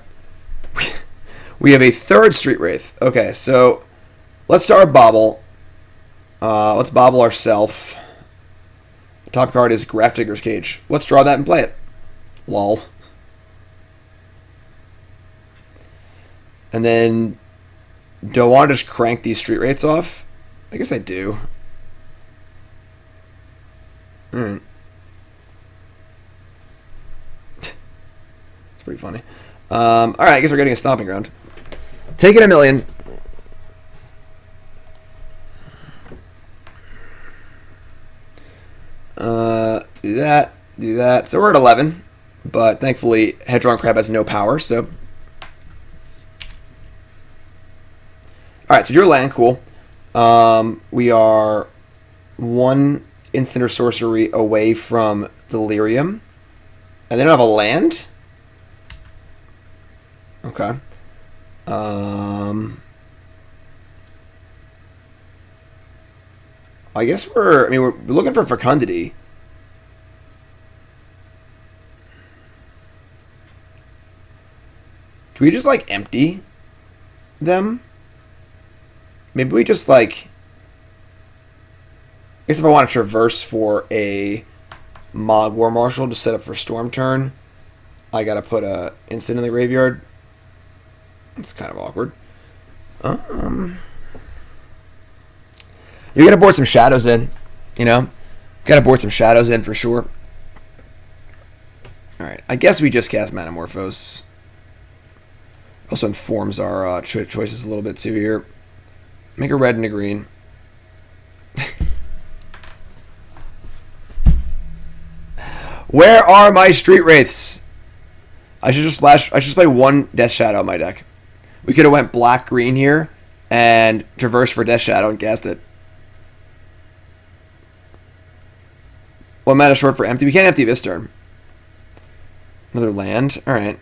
We have a 3rd Street Wraith. Okay, so let's start with Bauble. Let's Bauble ourselves. The top card is Grafdigger's Cage. Let's draw that and play it. Lol. And then, do I want to just crank these Street Wraiths off? I guess I do. It's pretty funny. Alright, I guess we're getting a Stomping Ground. Take it a million. Do that, do that. So we're at 11, but thankfully Hedron Crab has no power, so. Alright, so your land, cool. We are 1 instant or sorcery away from Delirium. And they don't have a land? Okay. I guess we're looking for Fecundity. Can we just, like, empty them? Maybe we just, like... I guess if I want to traverse for a Mogg War Marshal to set up for Storm turn, I gotta put a instant in the graveyard. It's kind of awkward. You gotta board some shadows in, you know? Gotta board some shadows in for sure. Alright, I guess we just cast Manamorphose. Also informs our choices a little bit too here. Make a red and a green. Where are my Street Wraiths? I should just play 1 Death Shadow in my deck. We could have went black-green here and traversed for Death Shadow and cast it. 1 mana short for empty. We can't empty this turn. Another land. Alright.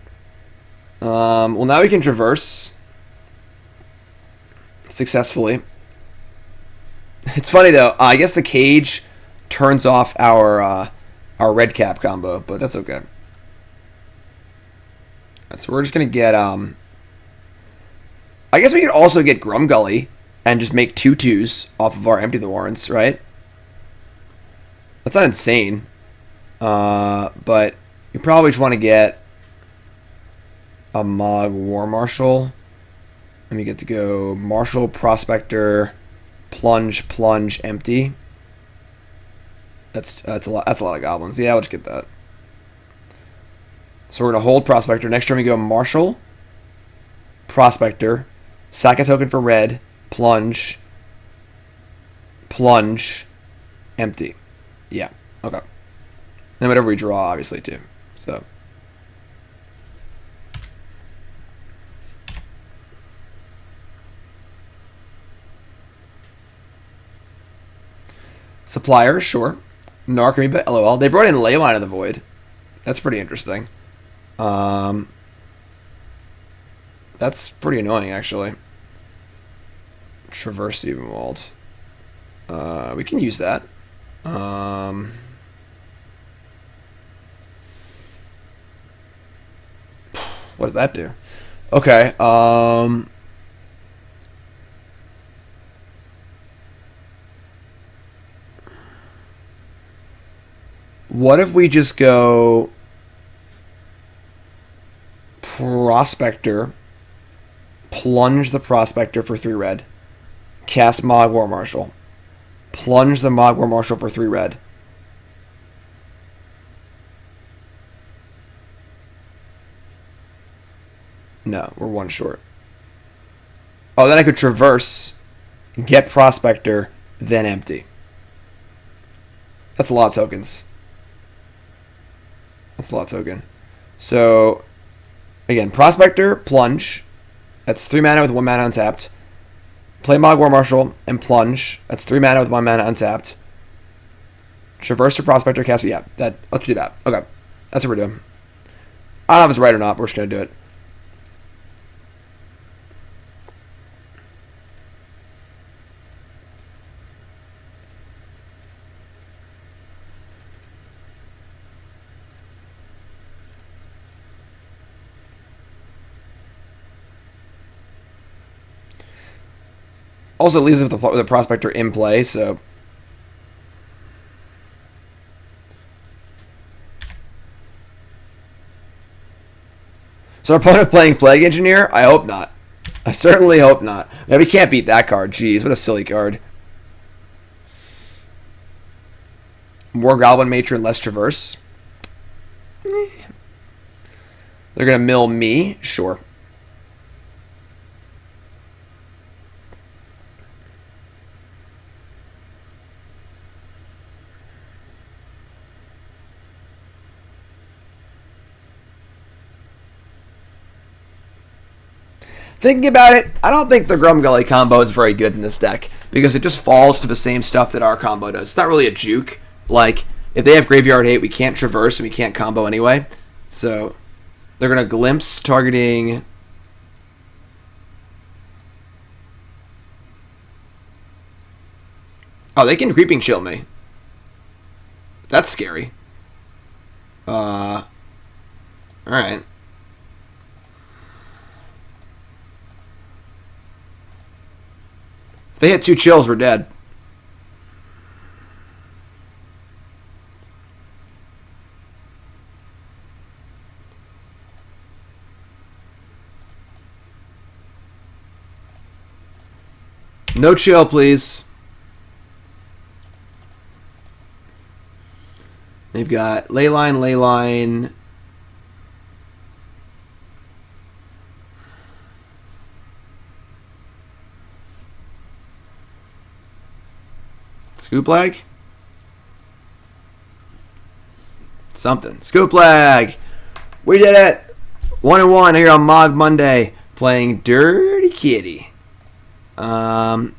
Well, now we can traverse successfully. It's funny, though. I guess the cage turns off our Redcap combo, but that's okay. So we're just going to get... I guess we could also get Grumgully and just make 2/2s off of our Empty the Warrens, right? That's not insane. But you probably just want to get a Mogg War Marshal. And we get to go Marshal, Prospector, Plunge, Plunge, Empty. That's a lot of goblins. Yeah, we'll just get that. So we're going to hold Prospector. Next turn we go Marshal, Prospector, sack a token for red, Plunge, Plunge, Empty. Yeah, okay. Then whatever we draw, obviously, too. So. Supplier, sure. Narcomoeba, LOL. They brought in Leyline of the Void. That's pretty interesting. That's pretty annoying, actually. Traverse the Ulvenwald. We can use that. What does that do? Okay. What if we just go Prospector, plunge the Prospector for 3 red, cast Mogg War Marshal, plunge the Mogg War Marshal for 3 red. No, we're 1 short. Oh, then I could traverse, get Prospector, then empty. That's a lot of tokens. That's a lot of token. So, again, Prospector, plunge. That's 3 mana with 1 mana untapped. Play Mogg War Marshal and plunge. That's 3 mana with 1 mana untapped. Traverse to Prospector, cast. Yeah, let's do that. Okay, that's what we're doing. I don't know if it's right or not, but we're just gonna do it. Also leaves with the Prospector in play, so... So our opponent playing Plague Engineer? I hope not. I certainly hope not. Man, we can't beat that card. Jeez, what a silly card. More Goblin Matron, less Traverse. They're going to mill me? Sure. Thinking about it, I don't think the Grumgully combo is very good in this deck because it just falls to the same stuff that our combo does. It's not really a juke. Like, if they have Graveyard Hate, we can't traverse and we can't combo anyway. So, they're going to glimpse targeting... Oh, they can Creeping Chill me. That's scary. Alright. If they hit 2 chills, we're dead. No chill, please. They've got Leyline. Scoop Lag? Something. Scoop Lag! We did it! 1-1 here on Mogg Monday, playing Dirty Kitty. But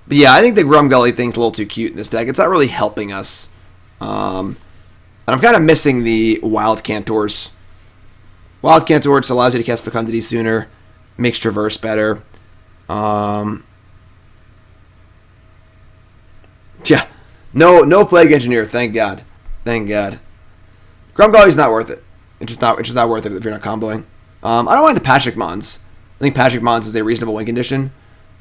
yeah, I think the Grumgully thing's a little too cute in this deck. It's not really helping us. And I'm kind of missing the Wild Cantors. Wild Cantors allows you to cast Fecundity sooner, makes Traverse better. Yeah, no Plague Engineer, thank God. Thank God. Grumgully's not worth it. It's just not worth it if you're not comboing. I don't mind the Pashalik Mons. I think Pashalik Mons is a reasonable win condition.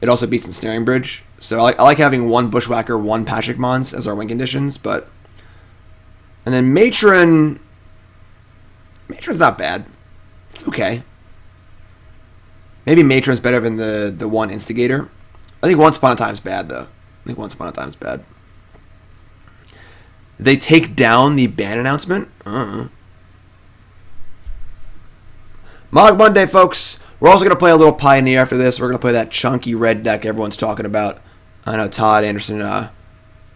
It also beats Ensnaring Bridge. So I like having 1 Bushwhacker, 1 Pashalik Mons as our win conditions, but... And then Matron's not bad. It's okay. Maybe Matron's better than the 1 Instigator. I think Once Upon a Time's bad, though. They take down the ban announcement? Mogg Monday, folks. We're also going to play a little Pioneer after this. We're going to play that chunky red deck everyone's talking about. I know Todd Anderson, I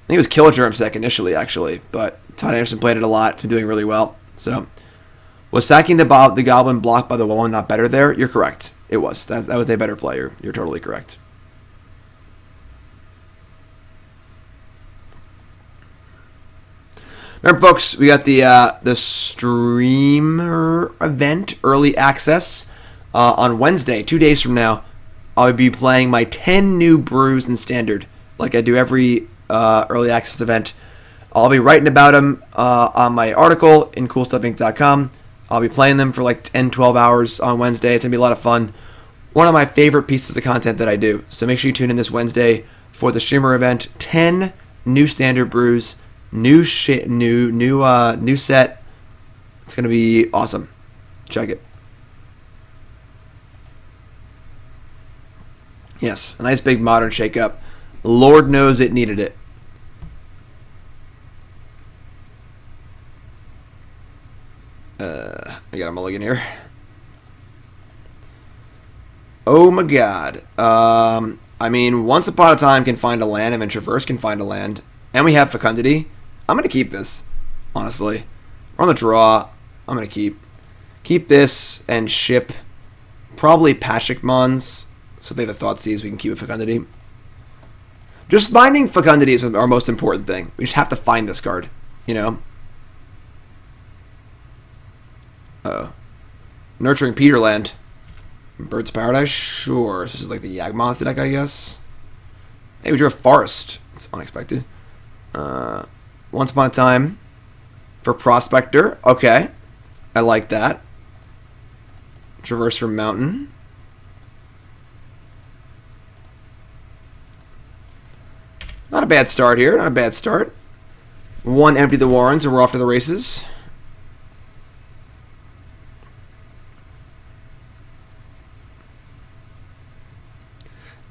think it was Killgerm's deck initially, actually, but Todd Anderson played it a lot. It's been doing really well. So, was sacking the Goblin blocked by the one not better there? You're correct. It was. That was a better player. You're totally correct. Remember, folks, we got the streamer event, early access, on Wednesday, 2 days from now. I'll be playing my 10 new brews in Standard, like I do every early access event. I'll be writing about them on my article in CoolStuffInc.com. I'll be playing them for like 10, 12 hours on Wednesday. It's going to be a lot of fun. One of my favorite pieces of content that I do. So make sure you tune in this Wednesday for the streamer event. 10 new Standard brews. New set. It's gonna be awesome. Check it. Yes, a nice big modern shakeup. Lord knows it needed it. I got a mulligan here. Oh my god. I mean, Once Upon a Time can find a land, and then Traverse can find a land, and we have Fecundity. I'm going to keep this, honestly. We're on the draw. I'm going to keep this and ship probably Pashalik Mons, so if they have a Thoughtseize, we can keep a Fecundity. Just finding Fecundity is our most important thing. We just have to find this card, you know? Uh-oh. Nurturing Peterland. Bird's Paradise? Sure. This is like the Yawgmoth deck, I guess. Hey, we drew a Forest. It's unexpected. Once Upon a Time for Prospector. Okay. I like that. Traverse from Mountain. Not a bad start here. Not a bad start. One Empty the Warrens and we're off to the races.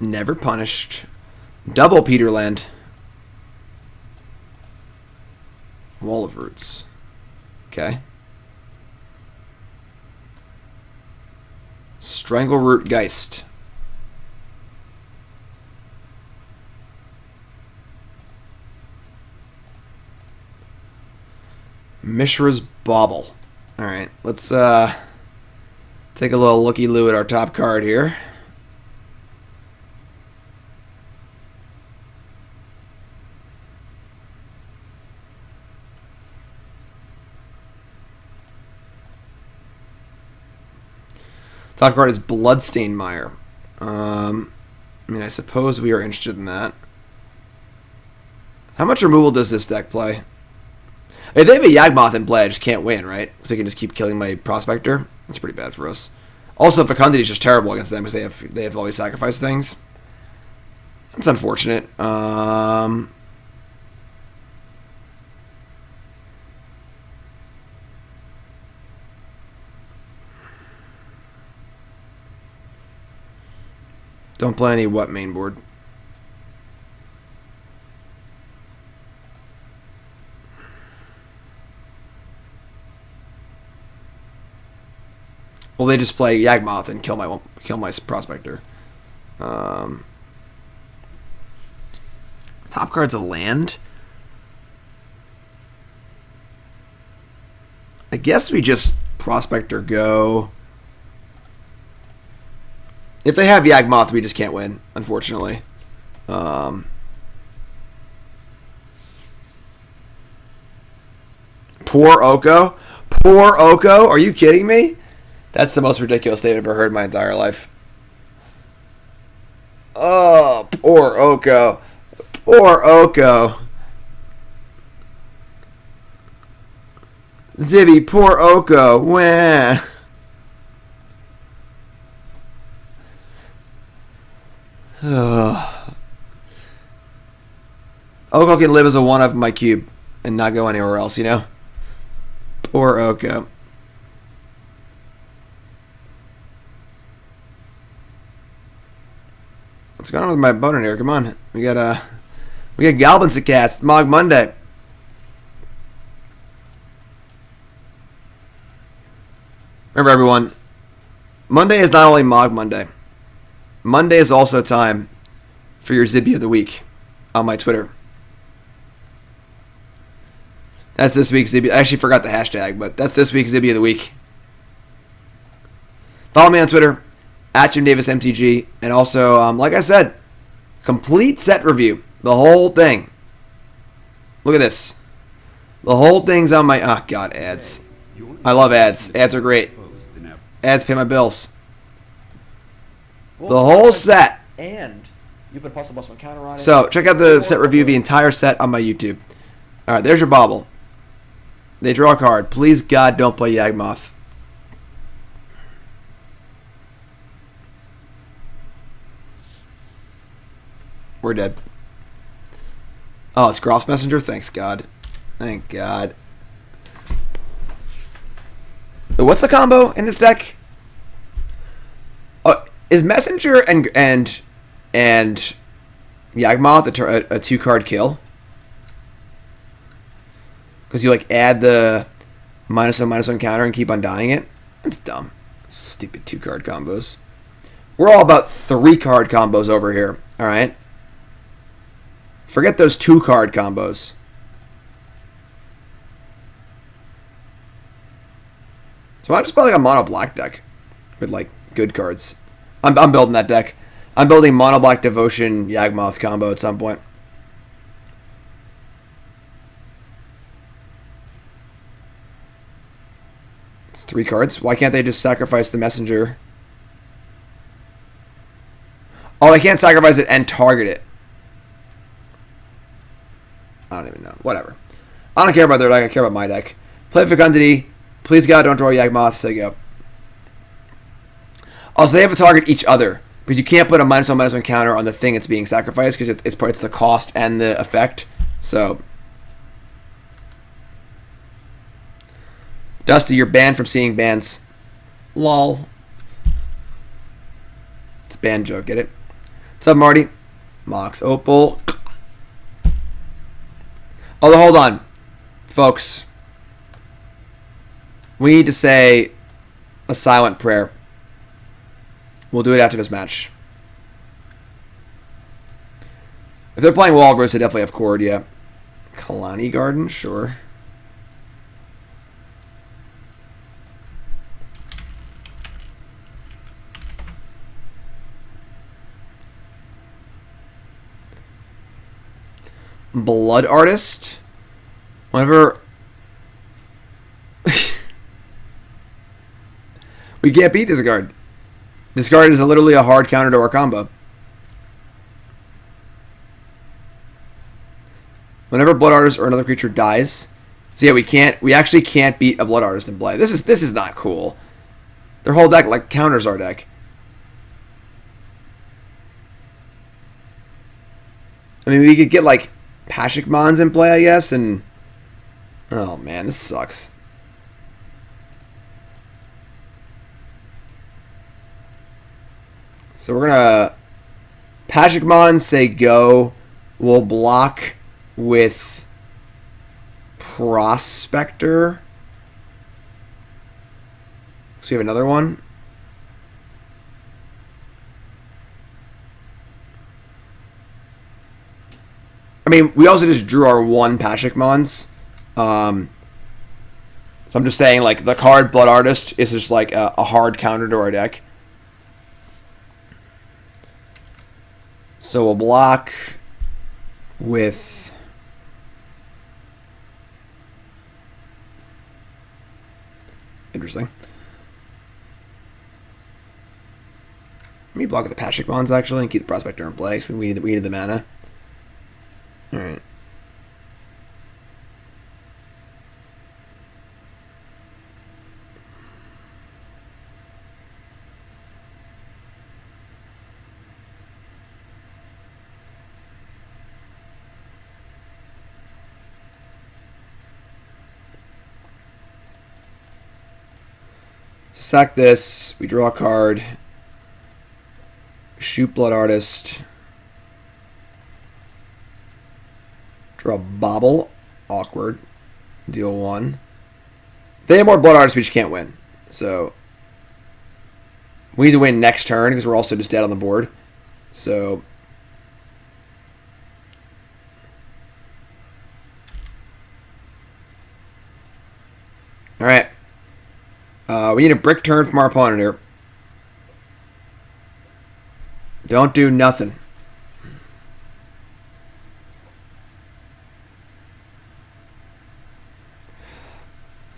Never Punished. Double Peterland. Wall of Roots. Okay. Strangleroot Geist. Mishra's Bauble. Alright, let's take a little looky-loo at our top card here. Top card is Bloodstained Mire. I mean, I suppose we are interested in that. How much removal does this deck play? If they have a Yawgmoth in play, I just can't win, right? Because they can just keep killing my Prospector. That's pretty bad for us. Also, Fecundity is just terrible against them because they have always sacrificed things. That's unfortunate. Don't play any what main board? Well, they just play Yawgmoth and kill my Prospector. Top card's a land. I guess we just Prospector go. If they have Yawgmoth, we just can't win, unfortunately. Poor Oko? Poor Oko? Are you kidding me? That's the most ridiculous thing I've ever heard in my entire life. Oh, poor Oko. Poor Oko. Zibby, poor Oko. Wah. Oko can live as a one of my cube and not go anywhere else, you know? Poor Oko. What's going on with my opponent here? Come on. We got Goblins to cast. Mogg Monday. Remember, everyone, Monday is not only Mogg Monday. Monday is also time for your Zibby of the Week on my Twitter. That's this week's Zibby. I actually forgot the hashtag, but that's this week's Zibby of the Week. Follow me on Twitter, @JimDavisMTG, and also, like I said, complete set review. The whole thing. Look at this. The whole thing's on my... Oh, God, ads. I love ads. Ads are great. Ads pay my bills. The whole set. And you put plus one counter on it. So, check out the set review, the entire set on my YouTube. Alright, there's your Bauble. They draw a card. Please, God, don't play Yawgmoth. We're dead. Oh, it's Groff's Messenger? Thanks, God. Thank God. What's the combo in this deck? Oh, is Messenger and Yawgmoth a 2-card kill? Because you like add the -1/-1 counter and keep undying it? That's dumb. Stupid 2-card combos. We're all about 3-card combos over here. Alright? Forget those 2-card combos. So I just buy like a mono black deck with like good cards. I'm building that deck. I'm building mono black devotion Yawgmoth combo at some point. It's 3 cards. Why can't they just sacrifice the messenger? Oh, they can't sacrifice it and target it. I don't even know. Whatever. I don't care about their deck. I care about my deck. Play Fecundity. Please, God, don't draw Yawgmoth. So you go. Oh, so they have to target each other. Because you can't put a -1/-1 counter on the thing that's being sacrificed. Because it's the cost and the effect. So. Dusty, you're banned from seeing bans. Lol. It's a ban joke. Get it? What's up, Marty? Mox Opal. Oh, hold on. Folks. We need to say a silent prayer. We'll do it after this match. If they're playing Walrus, they definitely have Cord, yeah. Kalani Garden, sure. Blood Artist. Whenever... we can't beat this card. This card is literally a hard counter to our combo. Whenever Blood Artist or another creature dies. So yeah, we actually can't beat a Blood Artist in play. This is not cool. Their whole deck like counters our deck. I mean, we could get like Pashalik Mons in play, I guess, and oh man, this sucks. So we're gonna Pashalik Mons say go. We'll block with Prospector. So we have another one. I mean, we also just drew our one Pashalik Mons. So I'm just saying, like, the card Blood Artist is just like a hard counter to our deck. So we'll block with interesting. Let me block with the Pashalik Mons actually and keep the Prospector in play because we needed the mana. Alright. So sack this, we draw a card, shoot Blood Artist. Draw Bauble. Awkward. Deal 1. They have more Blood Artists, we just can't win. So we need to win next turn because we're also just dead on the board. So alright. We need a brick turn from our opponent here. Don't do nothing.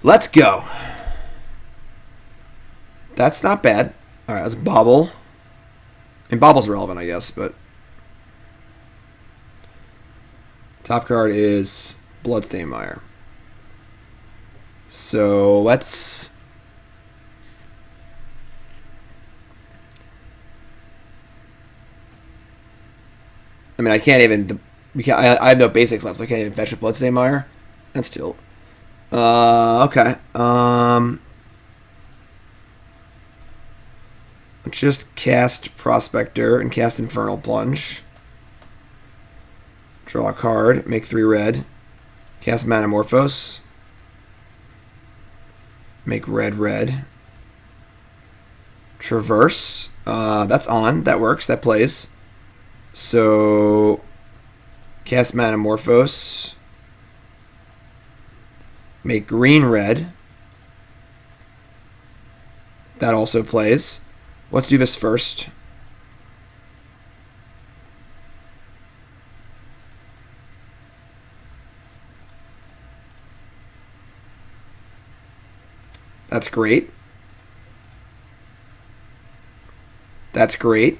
Let's go. That's not bad. All right, let's Bauble. And Bauble's relevant, I guess, but top card is Bloodstained Mire. So let's. I mean, I can't even. I have no basics left, so I can't even fetch a Bloodstained Mire. That's still. Okay. Let's just cast Prospector and cast Infernal Plunge. Draw a card, make 3 red. Cast Manamorphose. Make red. Traverse. That's on. That works. That plays. So, cast Manamorphose. Make red. That also plays. Let's do this first. That's great. That's great.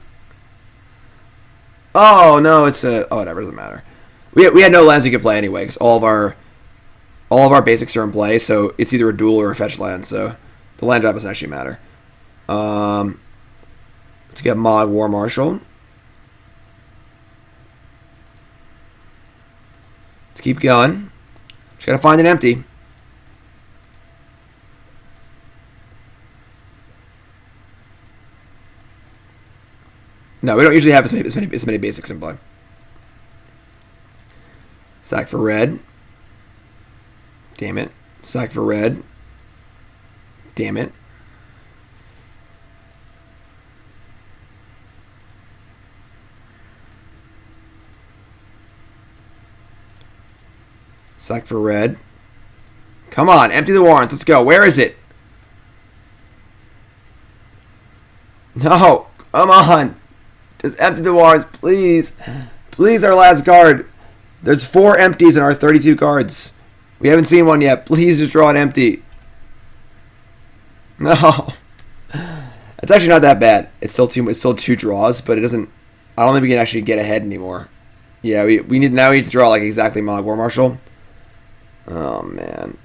Oh no, it's a. Oh, whatever, doesn't matter. We had no lands we could play anyway, because all of our basics are in play. So it's either a duel or a fetch land. So the land drop doesn't actually matter. Let's get Mogg War Marshal. Let's keep going. Just gotta find an empty. No, we don't usually have as many basics in play. Sack for red. Damn it. Sack for red. Damn it. Sack for red. Come on, empty the warrant. Let's go. Where is it? No, come on. Just empty the warrants, please. Please, our last card. There's 4 empties in our 32 cards. We haven't seen one yet. Please just draw an empty. No. It's actually not that bad. It's still 2 draws, but it doesn't. I don't think we can actually get ahead anymore. Yeah, we need to draw like exactly Mogg War Marshal. Oh man.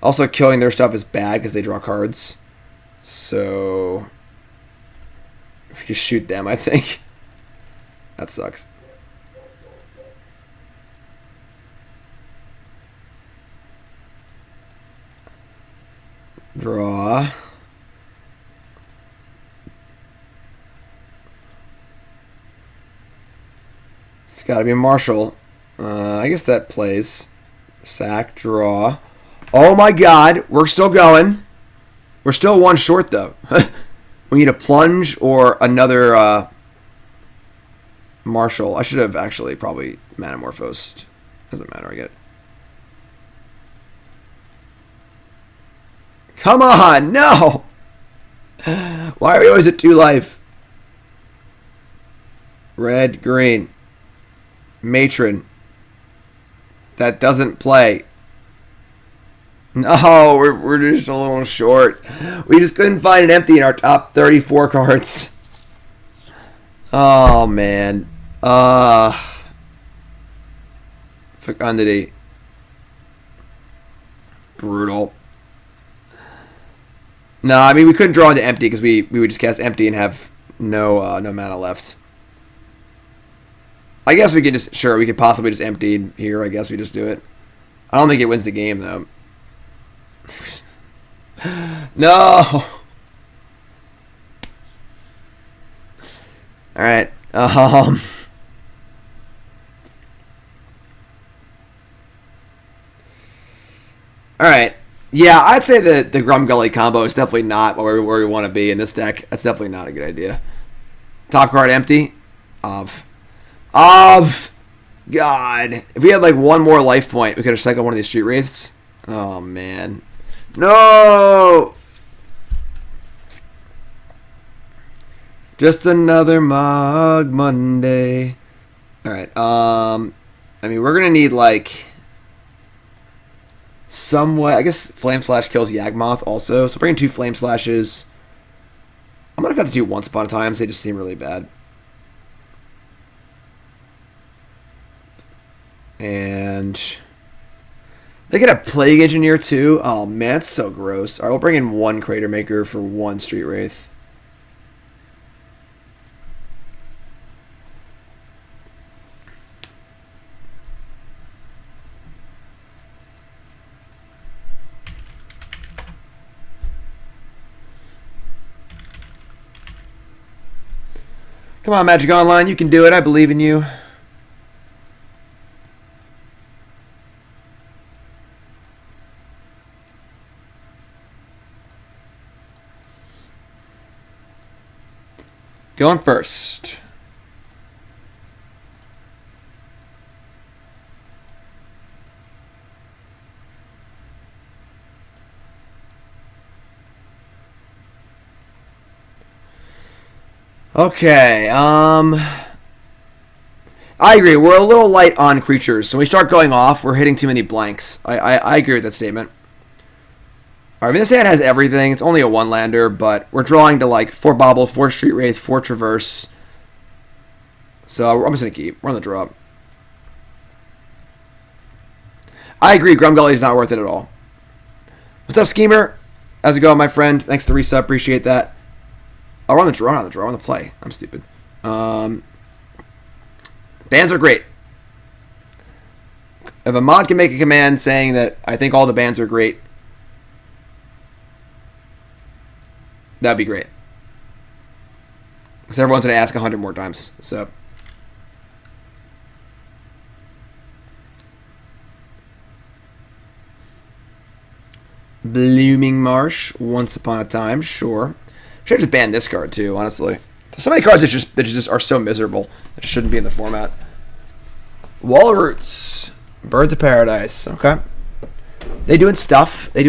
Also, killing their stuff is bad because they draw cards. So, we just shoot them, I think. That sucks. Draw. It's got to be a Marshal. I guess that plays. Sack, draw. Oh my god, we're still going. We're still 1 short though. We need a Plunge or another Marshal. I should have actually probably Manamorphosed. Doesn't matter, I get it. Come on, no! Why are we always at 2 life? Red, green. Matron. That doesn't play. No, we're just a little short. We just couldn't find an empty in our top 34 cards. Oh, man. Fecundity. Brutal. No, I mean, we couldn't draw into empty because we would just cast empty and have no mana left. I guess we could just, sure, we could possibly just empty here. I guess we just do it. I don't think it wins the game, though. No! Alright. Alright. Yeah, I'd say the Grumgully combo is definitely not where we want to be in this deck. That's definitely not a good idea. Top card empty. Of. God. If we had like 1 more life point, we could have cycled one of these Street Wraiths. Oh, man. No! Just another Mogg Monday. Alright, I mean, we're gonna need, like, some way. I guess Flame Slash kills Yawgmoth also. So bring in 2 Flame Slashes. I'm gonna cut the 2 once upon a time, so they just seem really bad. And they get a Plague Engineer too. Oh man, it's so gross. Alright, we'll bring in 1 Cratermaker for 1 Street Wraith. Come on, Magic Online, you can do it. I believe in you. Going first. Okay, I agree. We're a little light on creatures. So when we start going off, we're hitting too many blanks. I agree with that statement. Alright, I mean, this hand has everything. It's only a 1-lander, but we're drawing to like 4 Bauble, 4 Street Wraith, 4 Traverse. So I'm just going to keep. We're on the draw. I agree. Grumgully is not worth it at all. What's up, Schemer? How's it going, my friend? Thanks to the resub. Appreciate that. Oh, we're on the draw, not the draw. We're on the play. I'm stupid. Bans are great. If a mod can make a command saying that I think all the bans are great, that'd be great. Because everyone's going to ask 100 more times. So. Blooming Marsh, once upon a time, sure. Should have just banned this card too, honestly. So many cards that just are so miserable that shouldn't be in the format. Wall of Roots. Birds of Paradise. Okay. They doing stuff. They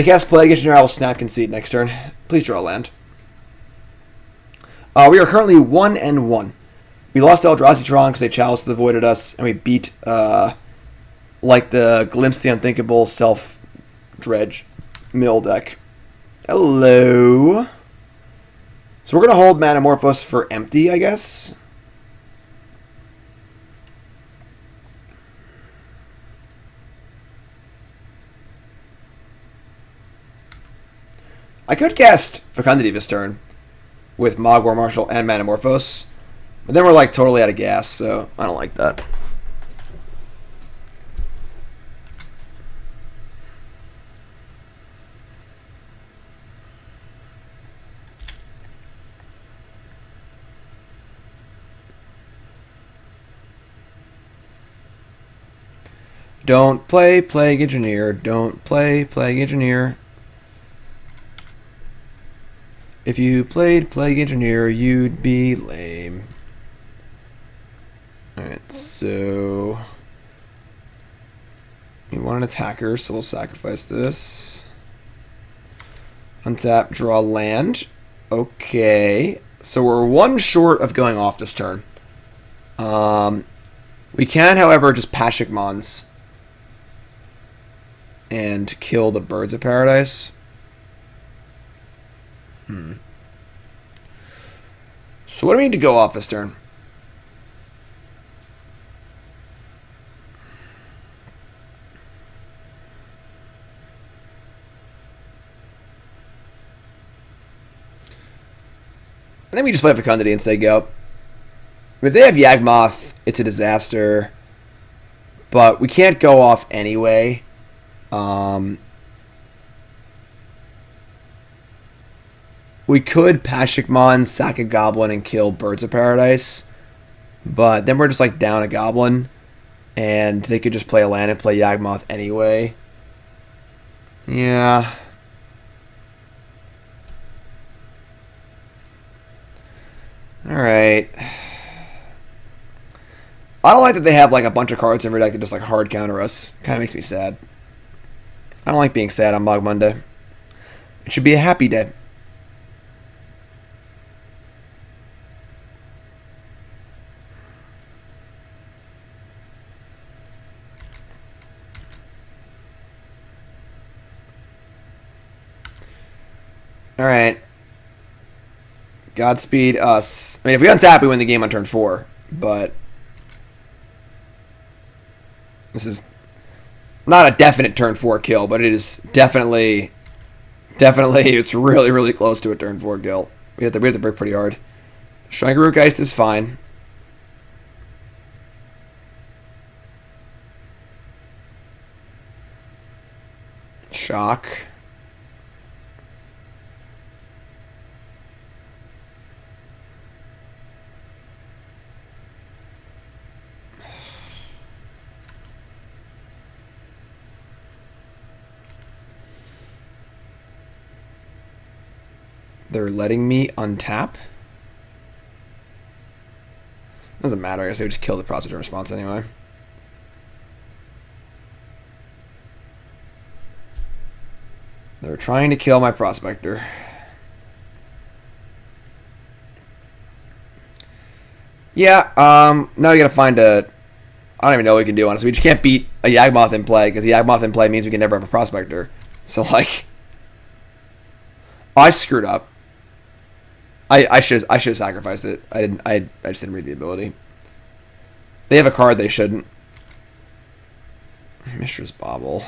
cast Plague Engineer. I will snap concede next turn. Please draw a land. We are currently 1-1. We lost Eldrazi-tron because they chalice avoided us, and we beat like the Glimpse the Unthinkable Self-Dredge mill deck. Hello. So we're going to hold Manamorphose for empty, I guess. I could cast Fecundity this turn with Mogg War Marshal and Manamorphose. But then we're like totally out of gas, so I don't like that. Don't play Plague Engineer. Don't play Plague Engineer. If you played Plague Engineer, you'd be lame. Alright, so we want an attacker, so we'll sacrifice this. Untap, draw land. Okay. So we're 1 short of going off this turn. We can, however, just Pashalik Mons and kill the Birds of Paradise. So what do we need to go off this turn? I think we just play Fecundity and say go. If they have Yawgmoth, it's a disaster. But we can't go off anyway. We could Pashalik Mons, sack a Goblin, and kill Birds of Paradise. But then we're just like down a Goblin. And they could just play a land and play Yawgmoth anyway. Yeah. Alright. I don't like that they have like a bunch of cards in every deck that just like hard counter us. Kind of makes me sad. I don't like being sad on Mogg Monday. It should be a happy day. Alright. Godspeed us. I mean, if we untap, we win the game on turn 4. But this is not a definite turn 4 kill, but it is definitely, it's really, really close to a turn 4 kill. We have to break pretty hard. Geist is fine. Shock. They're letting me untap? Doesn't matter, I guess they would just kill the Prospector response anyway. They're trying to kill my Prospector. Yeah, now we gotta find a... I don't even know what we can do, honestly. We just can't beat a Yawgmoth in play, because the Yawgmoth in play means we can never have a Prospector. So, like... I screwed up. I should have sacrificed it. I just didn't read the ability. They have a card they shouldn't. Mishra's Bauble.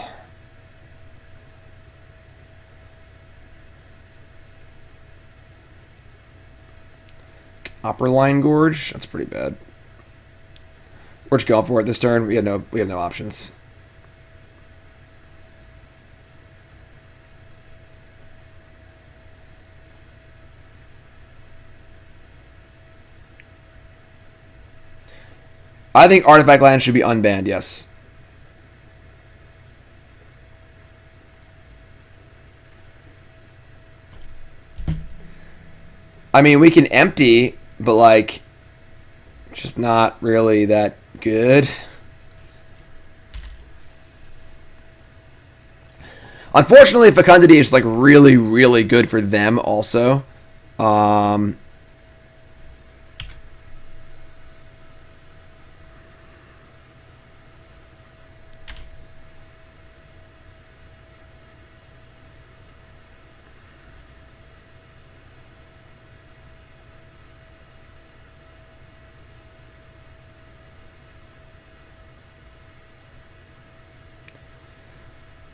Copperline Gorge. That's pretty bad. We're just going for it this turn. We have no options. I think Artifact Land should be unbanned, yes. I mean, we can empty, but, like, just not really that good. Unfortunately, Fecundity is, like, really, really good for them also.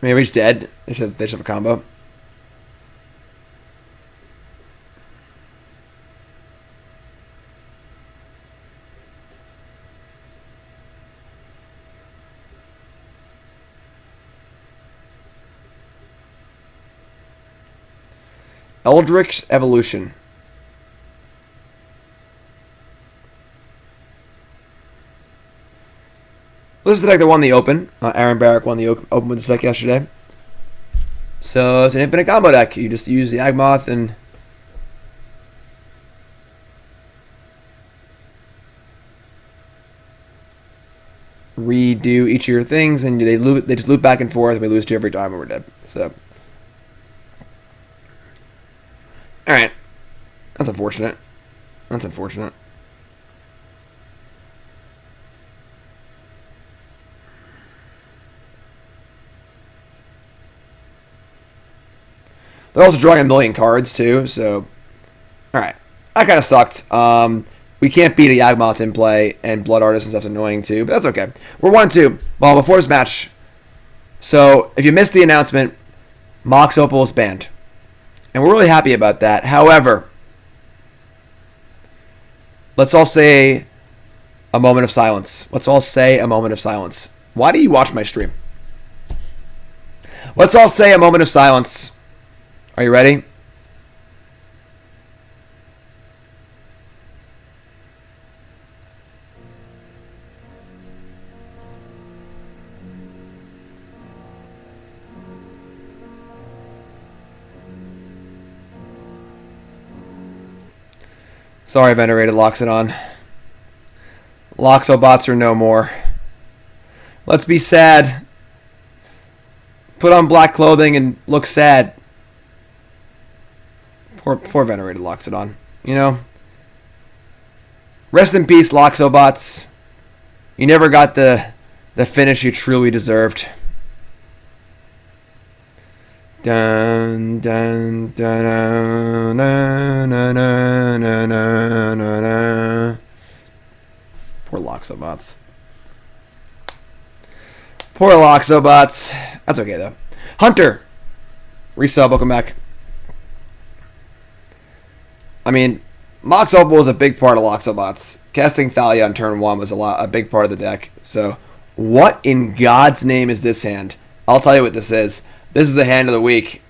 I mean, he's dead. They should have a combo. Eldrick's Evolution. This is the deck that won the Open. Aaron Barrick won the Open with this deck yesterday. So it's an infinite combo deck. You just use the Yawgmoth and redo each of your things, and they just loop back and forth, and we lose 2 every time, and we're dead. So, all right, that's unfortunate. That's unfortunate. They're also drawing a million cards, too, so... Alright. That kind of sucked. We can't beat a Yawgmoth in play, and Blood Artist and stuff's annoying, too, but that's okay. We're 1-2. Well, before this match... So, if you missed the announcement, Mox Opal is banned. And we're really happy about that. However... Let's all say a moment of silence. Let's all say a moment of silence. Why do you watch my stream? Let's all say a moment of silence. Are you ready? Sorry, Venerated Loxodon. Loxobots are no more. Let's be sad. Put on black clothing and look sad. Poor Venerated Loxodon. You know? Rest in peace, Loxobots. You never got the finish you truly deserved. Dun dun dun dun dun dun dun dun dun dun. Poor Loxobots. Poor Loxobots. That's okay though. Hunter. Resub, welcome back. I mean, Mox Opal was a big part of Loxobots. Casting Thalia on turn 1 was a big part of the deck. So, what in God's name is this hand? I'll tell you what this is. This is the hand of the week.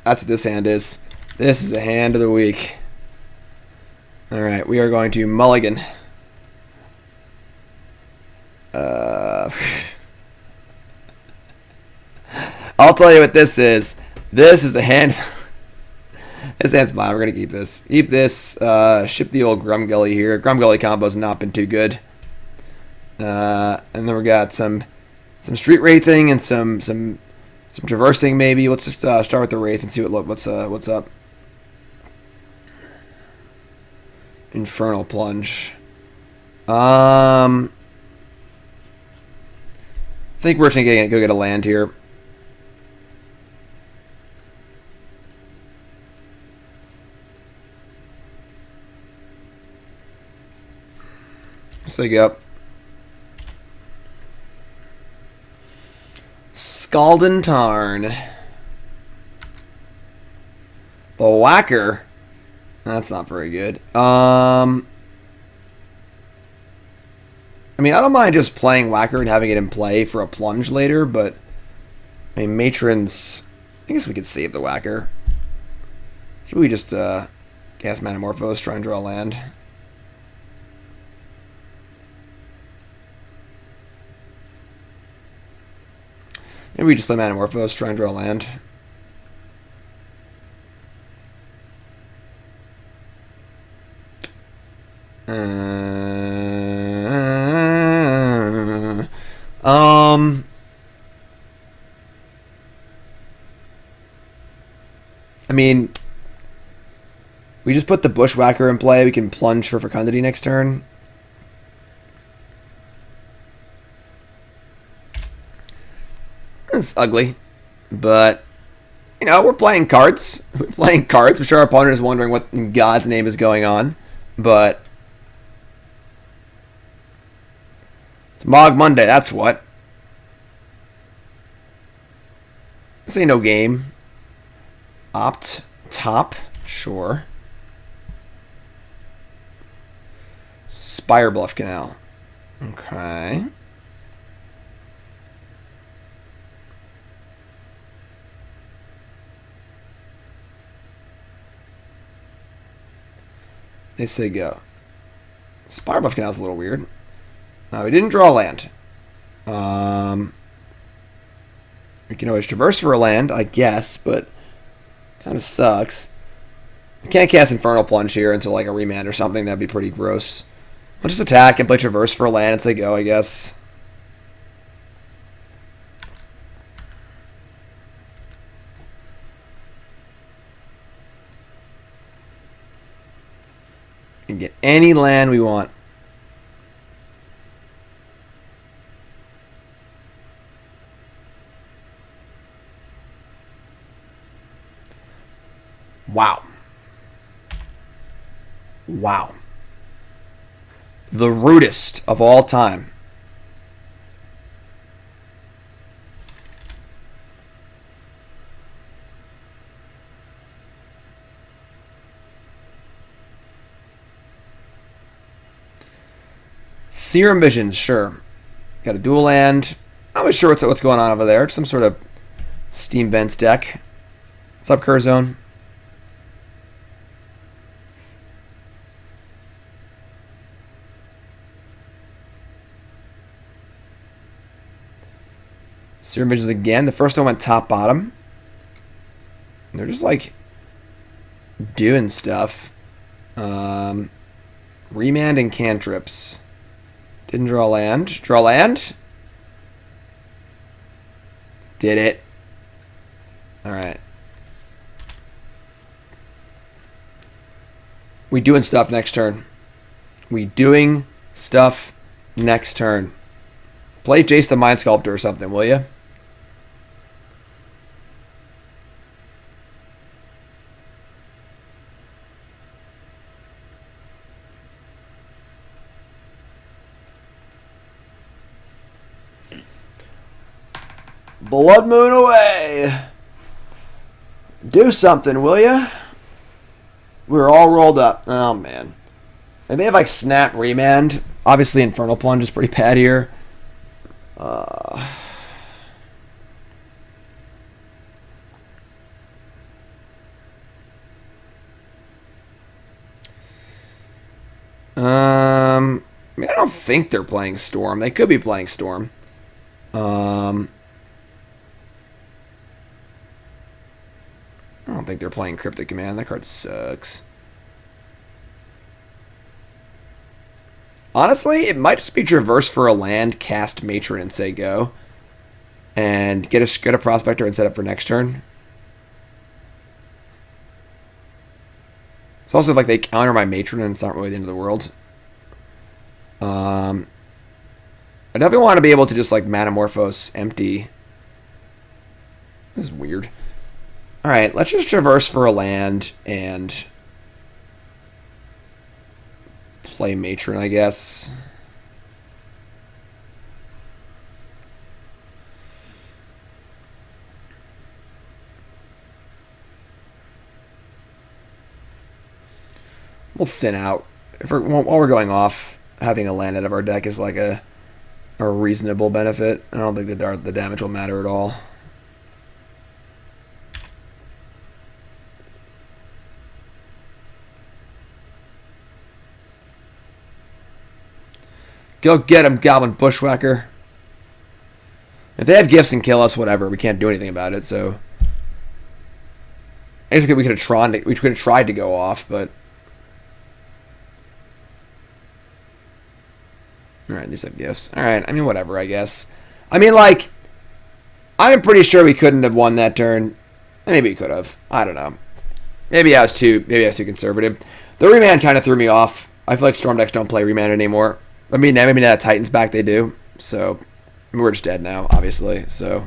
That's what this hand is. This is the hand of the week. Alright, we are going to mulligan. I'll tell you what this is. This is the hand. This hand's fine. We're going to keep this. Keep this. Ship the old Grumgully here. Grumgully combo's not been too good. And then we got some Street Wraithing and some traversing maybe. Let's just start with the Wraith and see what's up. Infernal Plunge. I think we're just gonna go get a land here. So you go. Scaldin Tarn. The Whacker. That's not very good. I mean, I don't mind just playing Whacker and having it in play for a plunge later, but I mean, Matrons. I guess we could save the Whacker. Could we just cast Manamorphose, try and draw land? Maybe we just play Manamorphose, try and draw land. I mean, we just put the Bushwhacker in play. We can plunge for Fecundity next turn. It's ugly, but you know, we're playing cards. We're playing cards. I'm sure our opponent is wondering what in God's name is going on, but it's Mogg Monday. That's what. This ain't no game. Opt top, sure. Spire Bluff Canal. Okay. They say go. Spire Bluff Canal is a little weird. We didn't draw land. We can always traverse for a land, I guess, but kind of sucks. We can't cast Infernal Plunge here until like a remand or something. That'd be pretty gross. We'll just attack and play traverse for a land and say go, I guess. We can get any land we want. Wow. Wow. The rudest of all time. Serum Visions, sure. Got a dual land. Not really sure what's going on over there. Some sort of Steam Vents deck. What's up, Curzone? Serum Visions again. The first one went top bottom. And they're just like doing stuff. Remand and cantrips. Didn't draw land. Draw land. Did it. Alright. We doing stuff next turn. We doing stuff next turn. Play Jace the Mind Sculptor or something, will you? Blood Moon away. Do something, will ya? We're all rolled up. Oh, man. They may have, like, Snap Remand. Obviously, Infernal Plunge is pretty bad here. I mean, I don't think they're playing Storm. They could be playing Storm. I don't think they're playing Cryptic Command. That card sucks. Honestly, it might just be Traverse for a land, cast Matron, and say go. And get a Prospector and set up for next turn. It's also like they counter my Matron and it's not really the end of the world. I definitely want to be able to just like Manamorphose empty. This is weird. Alright, let's just Traverse for a land and play Matron, I guess. We'll thin out. While we're going off, having a land out of our deck is like a reasonable benefit. I don't think that the damage will matter at all. Go get him, Goblin Bushwhacker. If they have gifts and kill us, whatever. We can't do anything about it, so I guess we could have tried to go off, but alright, these have gifts. Alright, I mean whatever, I guess. I mean, like, I'm pretty sure we couldn't have won that turn. Maybe we could have. I don't know. Maybe I was too conservative. The remand kind of threw me off. I feel like Storm decks don't play remand anymore. I mean, maybe now that Titan's back, they do. So, we're just dead now, obviously. So,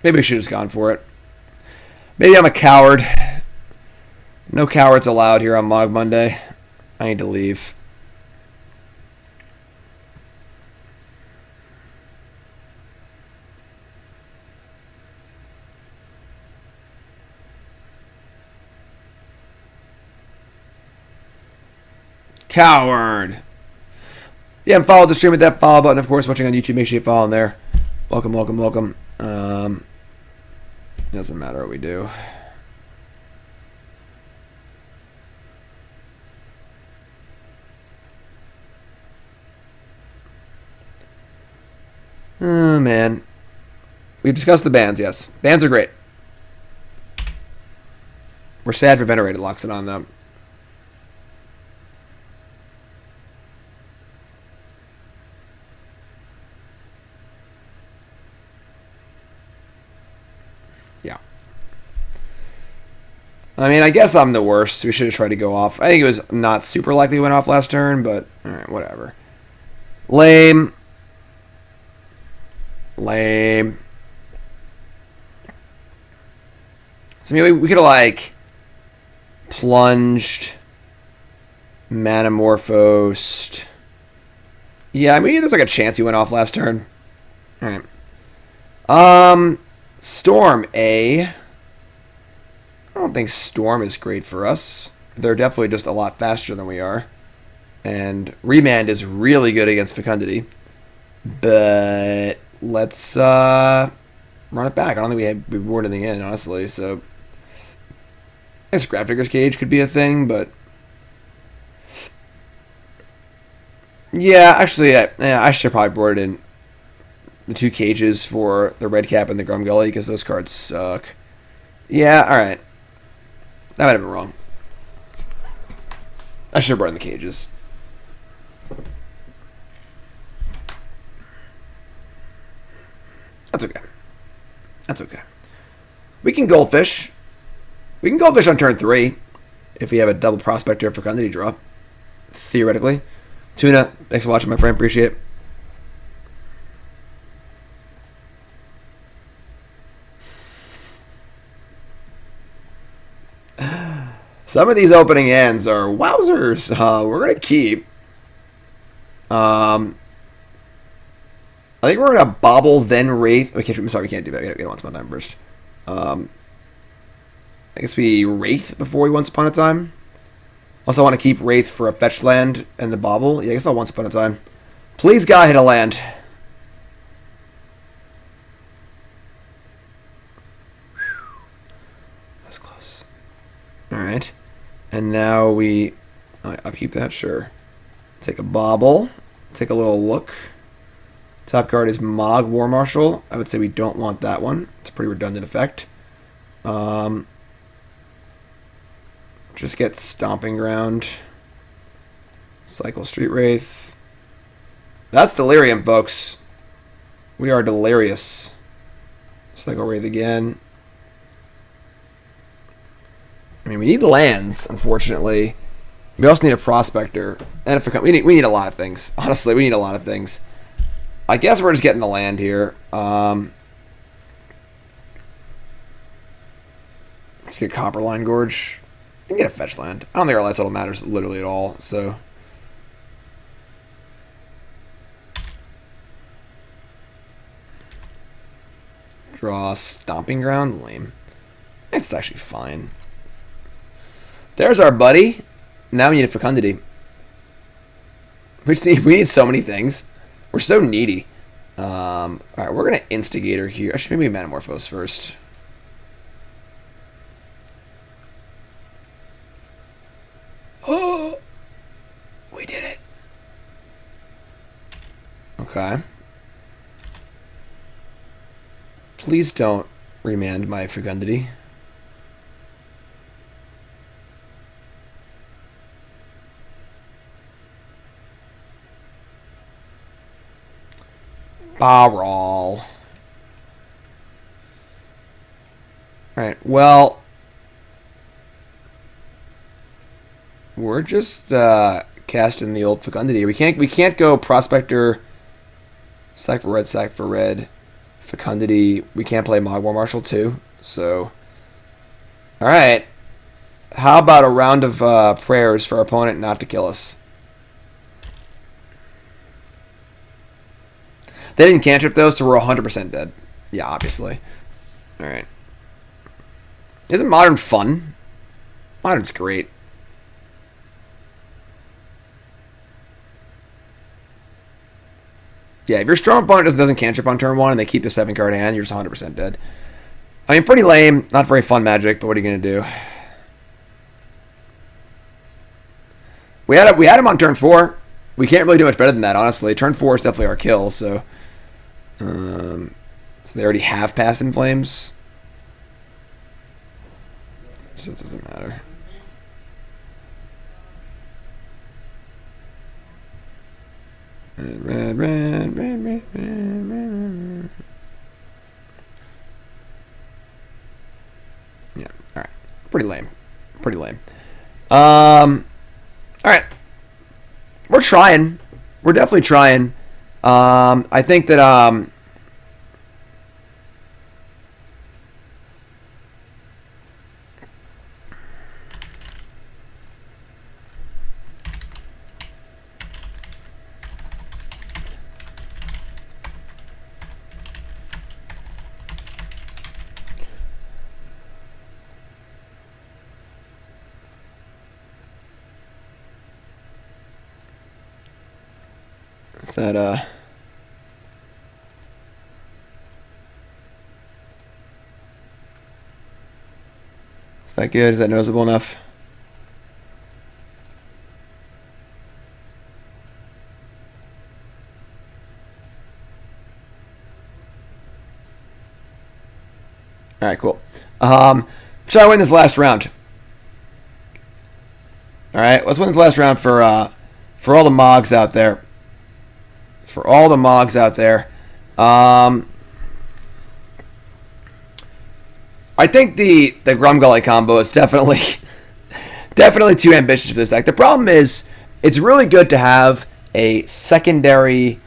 maybe we should have just gone for it. Maybe I'm a coward. No cowards allowed here on Mogg Monday. I need to leave. Coward. Yeah, and follow the stream with that follow button. Of course, watching on YouTube, make sure you follow in there. Welcome, welcome, welcome. Doesn't matter what we do. Oh, man. We've discussed the bans, yes. Bans are great. We're sad for Venerated locks it on them. Yeah. I mean, I guess I'm the worst. We should have tried to go off. I think it was not super likely we went off last turn, but alright, whatever. Lame. Lame. So maybe we could have, like, plunged, Manamorphosed. Yeah, I mean, there's like a chance he went off last turn. Alright. Storm A. I don't think Storm is great for us. They're definitely just a lot faster than we are. And Remand is really good against Fecundity. But let's run it back. I don't think we wore anything in, honestly. So I guess Grafdigger's Cage could be a thing, but yeah, actually, I should have probably brought in the 2 cages for the Redcap and the Grumgully because those cards suck. Yeah, alright. That might have been wrong. I should have brought in the cages. That's okay. That's okay. We can Goldfish. We can Goldfish on turn 3 if we have a double Prospector for Fecundity draw. theoretically. Tuna, thanks for watching, my friend. Appreciate it. Some of these opening hands are wowzers. We're going to keep. I think we're going to Bauble, then Wraith. We can't do that. We got Once Upon a Time first. I guess we Wraith before we Once Upon a Time. Also, I want to keep Wraith for a fetch land and the Bauble. Yeah, I guess I'll Once Upon a Time. Please, God, hit a land. That's close. Alright. And now we... I'll keep that, sure. Take a Bauble. Take a little look. Top card is Mogg War Marshal. I would say we don't want that one. It's a pretty redundant effect. Just get Stomping Ground. Cycle Street Wraith. That's Delirium, folks. We are delirious. Cycle Wraith again. I mean, we need lands, unfortunately. We also need a Prospector. And if we need a lot of things. Honestly, we need a lot of things. I guess we're just getting the land here. Let's get Copperline Gorge. We can get a fetch land. I don't think our light total matters literally at all, so... Draw Stomping Ground? Lame. It's actually fine. There's our buddy. Now we need a Fecundity. We need so many things. We're so needy. Alright, we're going to Instigator here. Actually, maybe Manamorphose first. Oh! We did it. Okay. Please don't remand my Fecundity. Bauble. Alright, well... We're just casting the old Fecundity. We can't go Prospector, sack for red, Fecundity. We can't play Mogg War Marshal too. So, all right. How about a round of prayers for our opponent not to kill us? They didn't cantrip though, so we're 100% dead. Yeah, obviously. All right. Isn't Modern fun? Modern's great. Yeah, if your strong opponent doesn't cantrip on turn 1 and they keep the 7-card hand, you're just 100% dead. I mean, pretty lame. Not very fun magic, but what are you going to do? We had him on turn 4. We can't really do much better than that, honestly. Turn 4 is definitely our kill, so... so they already have Past in Flames. So it doesn't matter. Red. Yeah, alright. Pretty lame. Alright. We're trying. We're definitely trying. I think that, is that good? Is that noticeable enough? Alright, cool. Try to win this last round. Alright, let's win this last round for all the Moggs out there. For all the Moggs out there. I think the Grumgully combo is definitely too ambitious for this deck. The problem is It's really good to have a secondary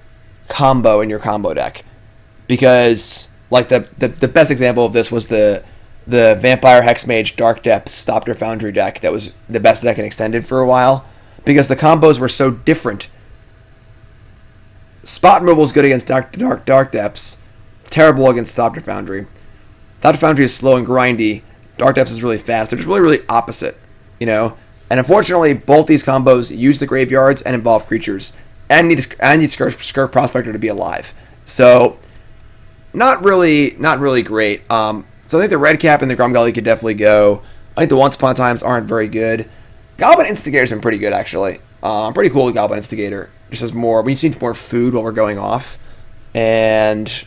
combo in your combo deck, because like the best example of this was the Vampire Hexmage Dark Depths Thopter Foundry deck that was the best deck in Extended for a while, because the combos were so different. Spot removal is good against Dark Depths, terrible against Thopter Foundry. Thopter Foundry is slow and grindy. Dark Depths is really fast. They're just really opposite, you know. And unfortunately, both these combos use the graveyards and involve creatures, and need Skirk Prospector to be alive. So, not really great. So I think the Redcap and the Grumgully could definitely go. I think the Once Upon a Times aren't very good. Goblin Instigator's been pretty good, actually. Pretty cool with Goblin Instigator. Just has more, we just need more food while we're going off. And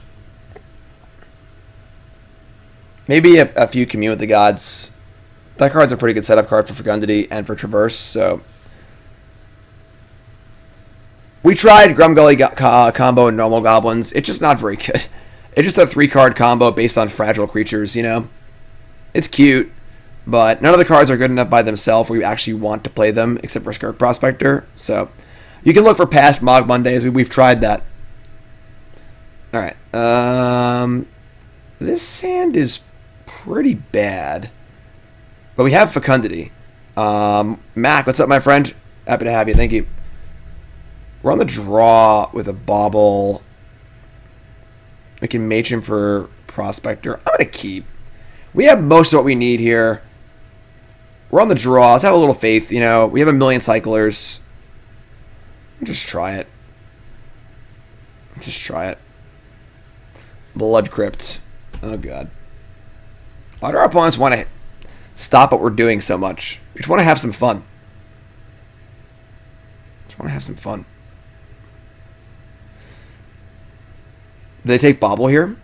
maybe a few Commune with the Gods. That card's a pretty good setup card for Fecundity and for Traverse, so. We tried Grumgully combo and normal goblins. It's just not very good. It's just a 3-card combo based on fragile creatures, you know? It's cute, but none of the cards are good enough by themselves where you actually want to play them, except for Skirk Prospector. So, you can look for past Mogg Mondays. We've tried that. Alright. This hand is pretty bad. But we have Fecundity. Mac, what's up, my friend? Happy to have you. Thank you. We're on the draw with a Bauble. We can mage him for Prospector. I'm going to keep. We have most of what we need here. We're on the draw. Let's have a little faith, you know. We have a million cyclers. Just try it. Just try it. Blood Crypt. Oh, God. Why do our opponents want to stop what we're doing so much? We just want to have some fun. Just want to have some fun. Do they take Bauble here?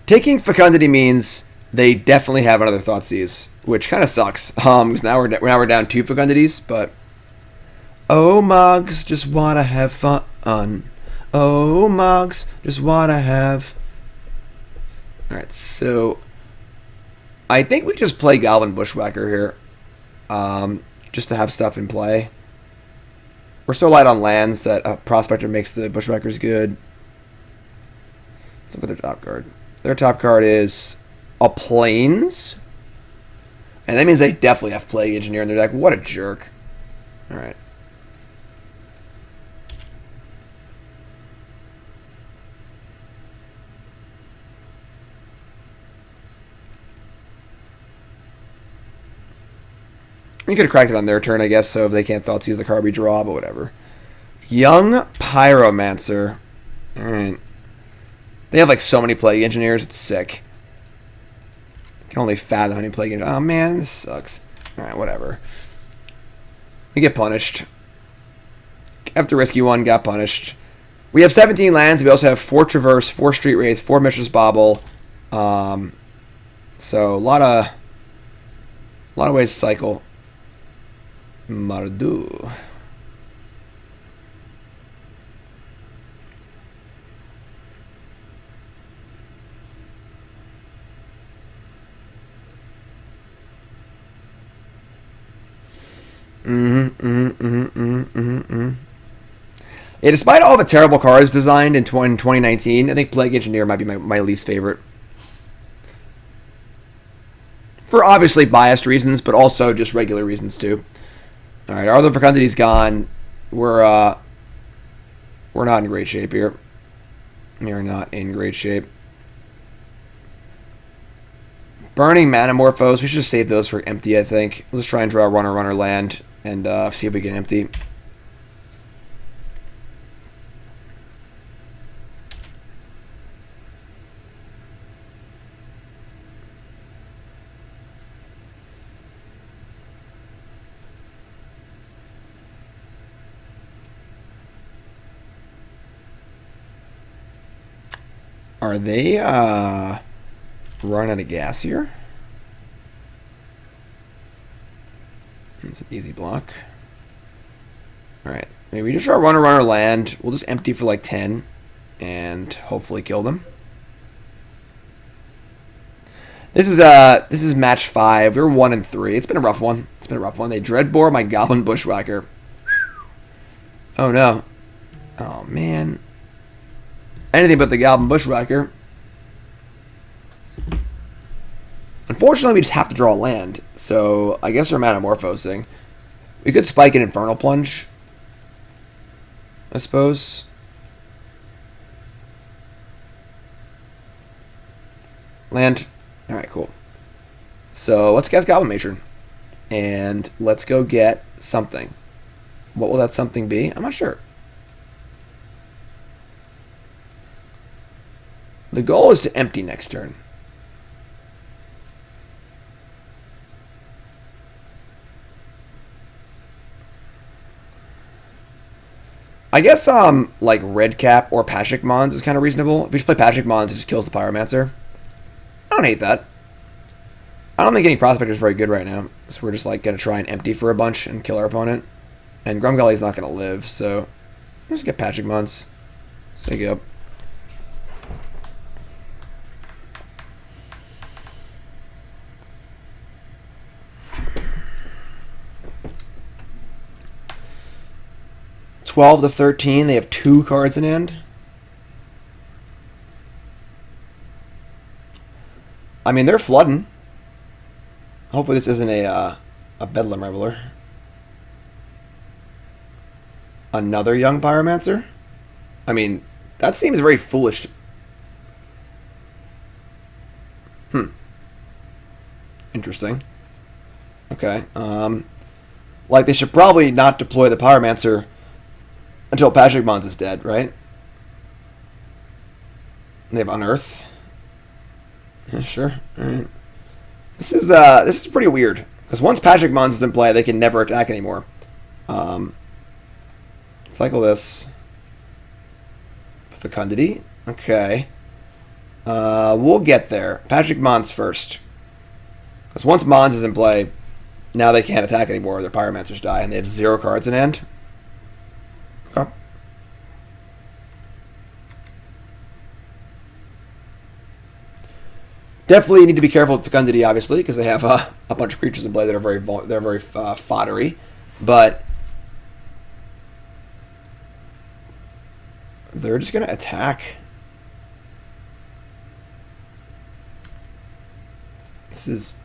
Taking Fecundity means they definitely have another Thoughtseize, which kind of sucks. Because now we're down 2 Fecundities, but oh, Moggs just wanna have fun. Oh, Moggs just wanna have. All right, so I think we just play Goblin Bushwhacker here, just to have stuff in play. We're so light on lands that Prospector makes the Bushwhackers good. Let's look at their top card. Their top card is a Plains, and that means they definitely have Plague Engineer in their deck. What a jerk! All right. You could have cracked it on their turn, I guess, so if they can't Thoughtseize the card we draw, but whatever. Young Pyromancer. Alright. They have like so many Plague Engineers, it's sick. I can only fathom how many Plague Engineers. Oh man, this sucks. Alright, whatever. We get punished. After risky one, got punished. We have 17 lands. We also have 4 Traverse, 4 Street Wraith, 4 Mishra's Bauble. So a lot of ways to cycle. Mardu. Yeah, despite all the terrible cards designed in 2019, I think Plague Engineer might be my least favorite. For obviously biased reasons, but also just regular reasons too. Alright, our other Fecundity's gone. We're not in great shape here. We are not in great shape. Burning Manamorphose. We should just save those for empty, I think. Let's try and draw a runner land and see if we get empty. Are they running out of gas here? It's an easy block. Alright. Maybe we just try runner land. We'll just empty for like 10 and hopefully kill them. This is match 5. We're 1-3. It's been a rough one. They dreadbore my Goblin Bushwhacker. Oh no. Oh man. Anything but the Goblin Bushwhacker. Unfortunately, we just have to draw land. So I guess we're Manamorphosing. We could spike an Infernal Plunge, I suppose. Land. Alright, cool. So let's cast Goblin Matron. And let's go get something. What will that something be? I'm not sure. The goal is to empty next turn. I guess like Redcap or Pashalik Mons is kind of reasonable. If we just play Pashalik Mons, it just kills the Pyromancer. I don't hate that. I don't think any Prospector is very good right now, so we're just like gonna try and empty for a bunch and kill our opponent. And Grumgully's not gonna live, so let's get Pashalik Mons. Say go. $12 to $13. They have 2 cards in hand. I mean, they're flooding. Hopefully this isn't a Bedlam Reveler. Another young Pyromancer? I mean, that seems very foolish. Interesting. Okay. Like, they should probably not deploy the Pyromancer until Pashalik Mons is dead, right? They have Unearth. Yeah, sure. Alright. This is pretty weird. Because once Pashalik Mons is in play, they can never attack anymore. Cycle this. Fecundity. Okay. We'll get there. Pashalik Mons first. Because once Mons is in play, now they can't attack anymore. Their Pyromancers die, and they have 0 cards in hand. Okay. Definitely need to be careful with Fecundity, obviously, because they have a bunch of creatures in play that are very foddery. But they're just going to attack. This is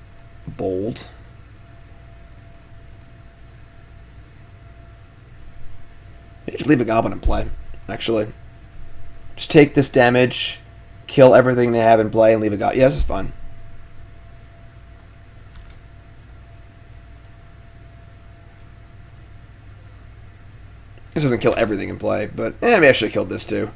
bold. Maybe just leave a Goblin in play, actually. Just take this damage, kill everything they have in play, and leave a Goblin. Yeah, this is fun. This doesn't kill everything in play, but maybe I should have killed this too.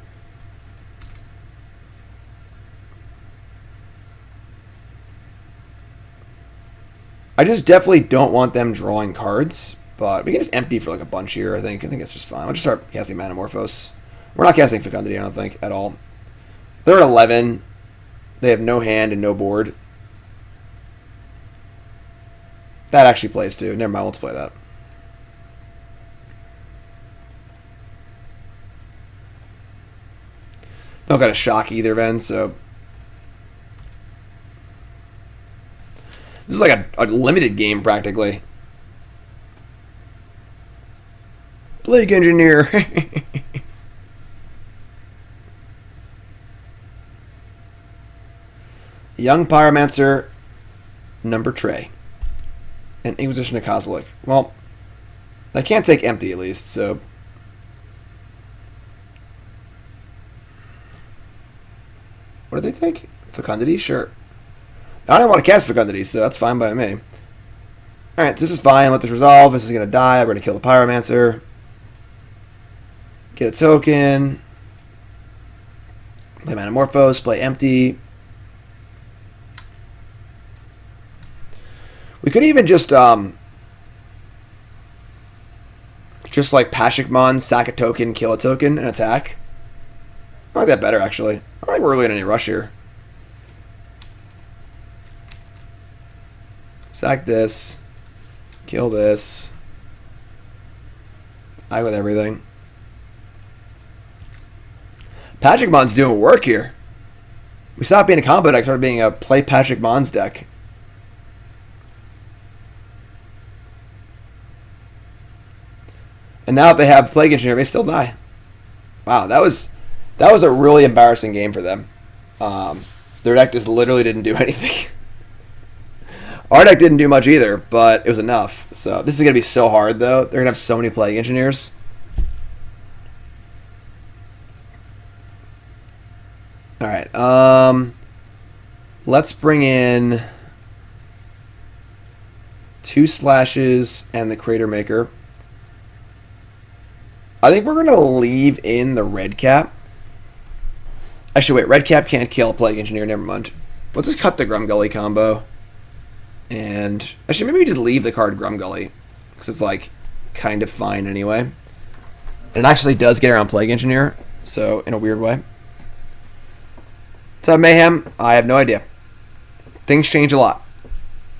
I just definitely don't want them drawing cards, but we can just empty for like a bunch here, I think. I think it's just fine. I'll just start casting Manamorphose. We're not casting Fecundity, I don't think, at all. They're at 11. They have no hand and no board. That actually plays too. Never mind, let's play that. Don't got a shock either, then, so... This is like a limited game, practically. Plague Engineer. Young Pyromancer, number Trey. And Inquisition of Kozilek. Well, they can't take empty at least, so... What do they take? Fecundity? Sure. I don't want to cast Fecundity, so that's fine by me. Alright, so this is fine. Let this resolve. This is going to die. We're going to kill the Pyromancer. Get a token. Play Manamorphose. Play empty. We could even just like Pashalik Mons, sack a token, kill a token, and attack. I like that better, actually. I don't think we're really in any rush here. Sack this. Kill this. I with everything. Pashalik Mons doing work here. We stopped being a combo deck, started being a play Pashalik Mons deck. And now if they have Plague Engineer, they still die. Wow, that was a really embarrassing game for them. Their deck just literally didn't do anything. Our deck didn't do much either, but it was enough. So this is going to be so hard, though. They're going to have so many Plague Engineers. All right. Let's bring in 2 Slashes and the Cratermaker. I think we're going to leave in the Redcap. Actually, wait. Redcap can't kill a Plague Engineer. Never mind. Let's just cut the Grumgully combo. And actually, maybe we just leave the card Grumgully. Because it's, like, kind of fine anyway. And it actually does get around Plague Engineer. So, in a weird way. What's up, Mayhem? I have no idea. Things change a lot.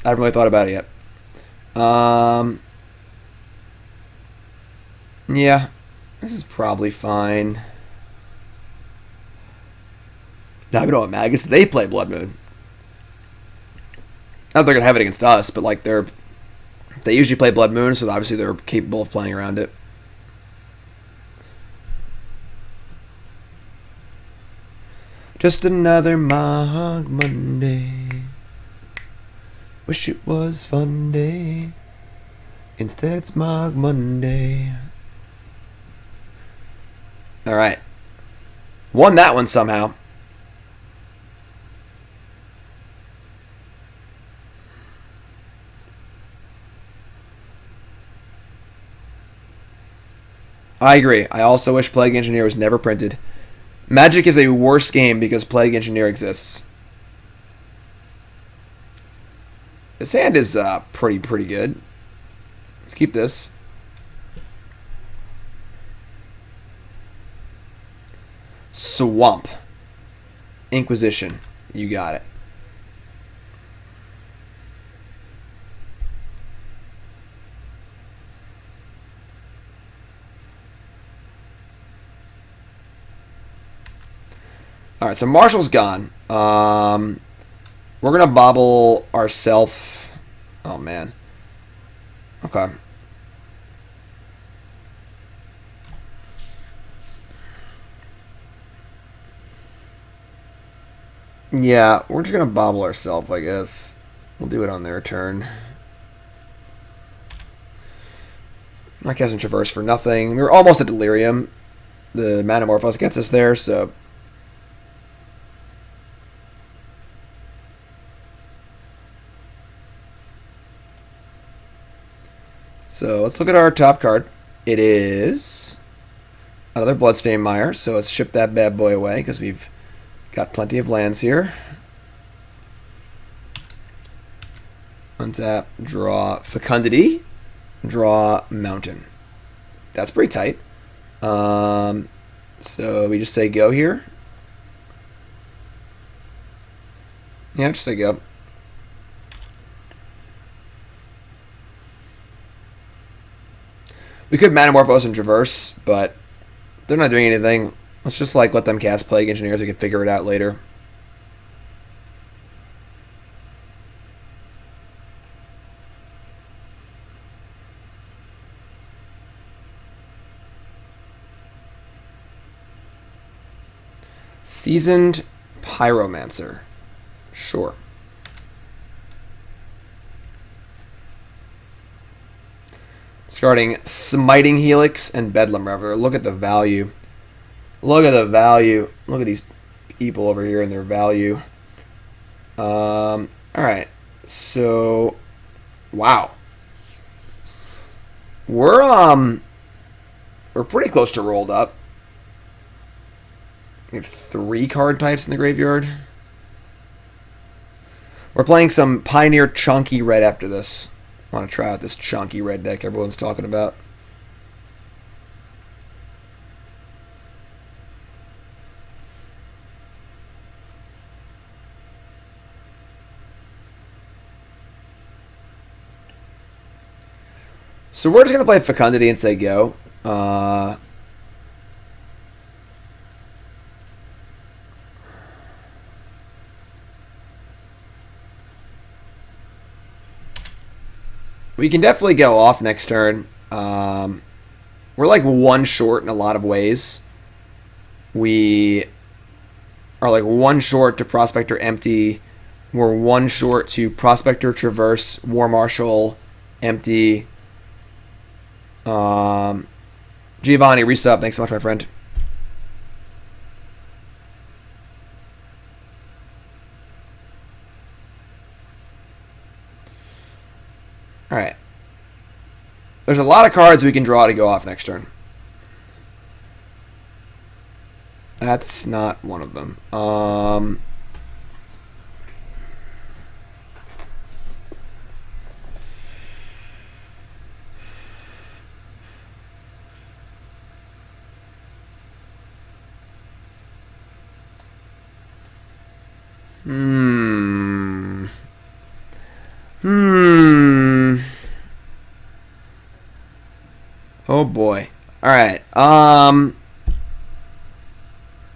I haven't really thought about it yet. Yeah. This is probably fine. Now we know what Magus. They play Blood Moon. Not that they're gonna have it against us, but like they usually play Blood Moon, so obviously they're capable of playing around it. Just another Mogg Monday. Wish it was fun day. Instead it's Mogg Monday. Alright. Won that one somehow. I agree. I also wish Plague Engineer was never printed. Magic is a worse game because Plague Engineer exists. This hand is pretty good. Let's keep this. Swamp. Inquisition. You got it. Alright, so Marshal's gone. We're going to Bauble ourselves. Oh, man. Okay. Yeah, we're just going to Bauble ourselves, I guess. We'll do it on their turn. I'm not casting Traverse for nothing. We were almost at Delirium. The Manamorphose gets us there, so... So let's look at our top card. It is another Bloodstained Mire, so let's ship that bad boy away because we've got plenty of lands here. Untap, draw Fecundity, draw Mountain. That's pretty tight. So we just say go here. Yeah, just say go. We could Manamorphose and Traverse, but they're not doing anything. Let's just like let them cast Plague Engineers. We can figure it out later. Seasoned Pyromancer. Sure. Starting Smiting Helix and Bedlam Reveler. Look at the value. Look at the value. Look at these people over here and their value. Alright. So, wow. We're pretty close to rolled up. We have 3 card types in the graveyard. We're playing some Pioneer Chunky Red after this. I want to try out this chunky red deck everyone's talking about. So we're just going to play Fecundity and say go. Uh, we can definitely go off next turn. We're like one short in a lot of ways. We are like one short to Prospector empty. We're one short to Prospector, Traverse, War Marshal, empty. Giovanni, resub. Thanks so much, my friend. All right. There's a lot of cards we can draw to go off next turn. That's not one of them. Oh boy. All right.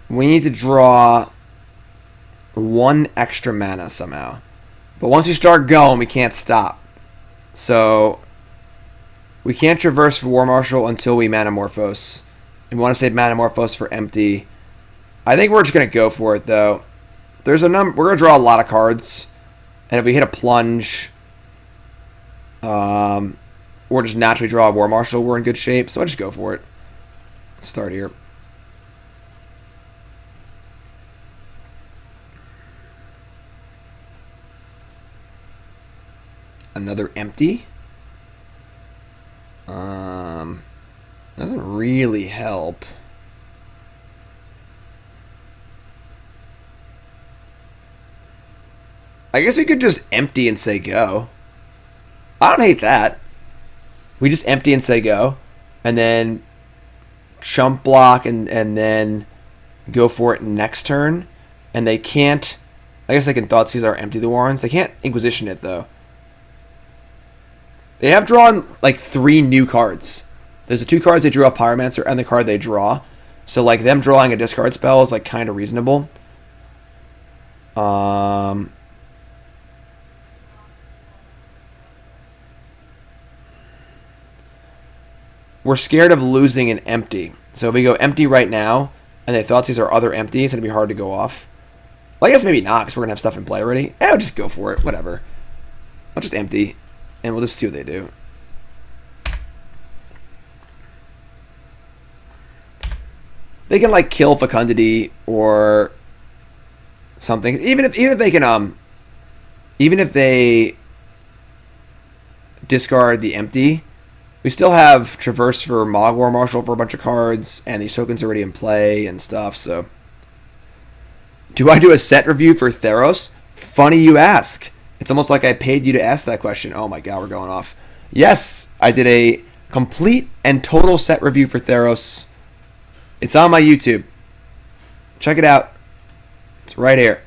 We need to draw one extra mana somehow. But once we start going, we can't stop. So we can't traverse War Marshal until we Manamorphose. And we want to save Manamorphose for empty. I think we're just gonna go for it though. There's a number. We're gonna draw a lot of cards, and if we hit a plunge, or just naturally draw a War Marshal, we're in good shape. So I just go for it. Start here. Another empty. Doesn't really help. I guess we could just empty and say go. I don't hate that. We just empty and say go. And then chump block and then go for it next turn. And they can't... I guess they can Thoughtseize our Empty the Warrens. They can't Inquisition it, though. They have drawn, like, 3 new cards. There's the 2 cards they drew off Pyromancer and the card they draw. So, like, them drawing a discard spell is, like, kind of reasonable. We're scared of losing an empty. So if we go empty right now, and they thought these are other empty, it's going to be hard to go off. Well, I guess maybe not, because we're going to have stuff in play already. I'll just go for it. Whatever. I'll just empty, and we'll just see what they do. They can, like, kill Fecundity or something. Even if they can, even if they discard the empty, we still have Traverse for Mogg War Marshal for a bunch of cards, and these tokens are already in play and stuff, so... Do I do a set review for Theros? Funny you ask. It's almost like I paid you to ask that question. Oh my god, we're going off. Yes, I did a complete and total set review for Theros. It's on my YouTube. Check it out. It's right here.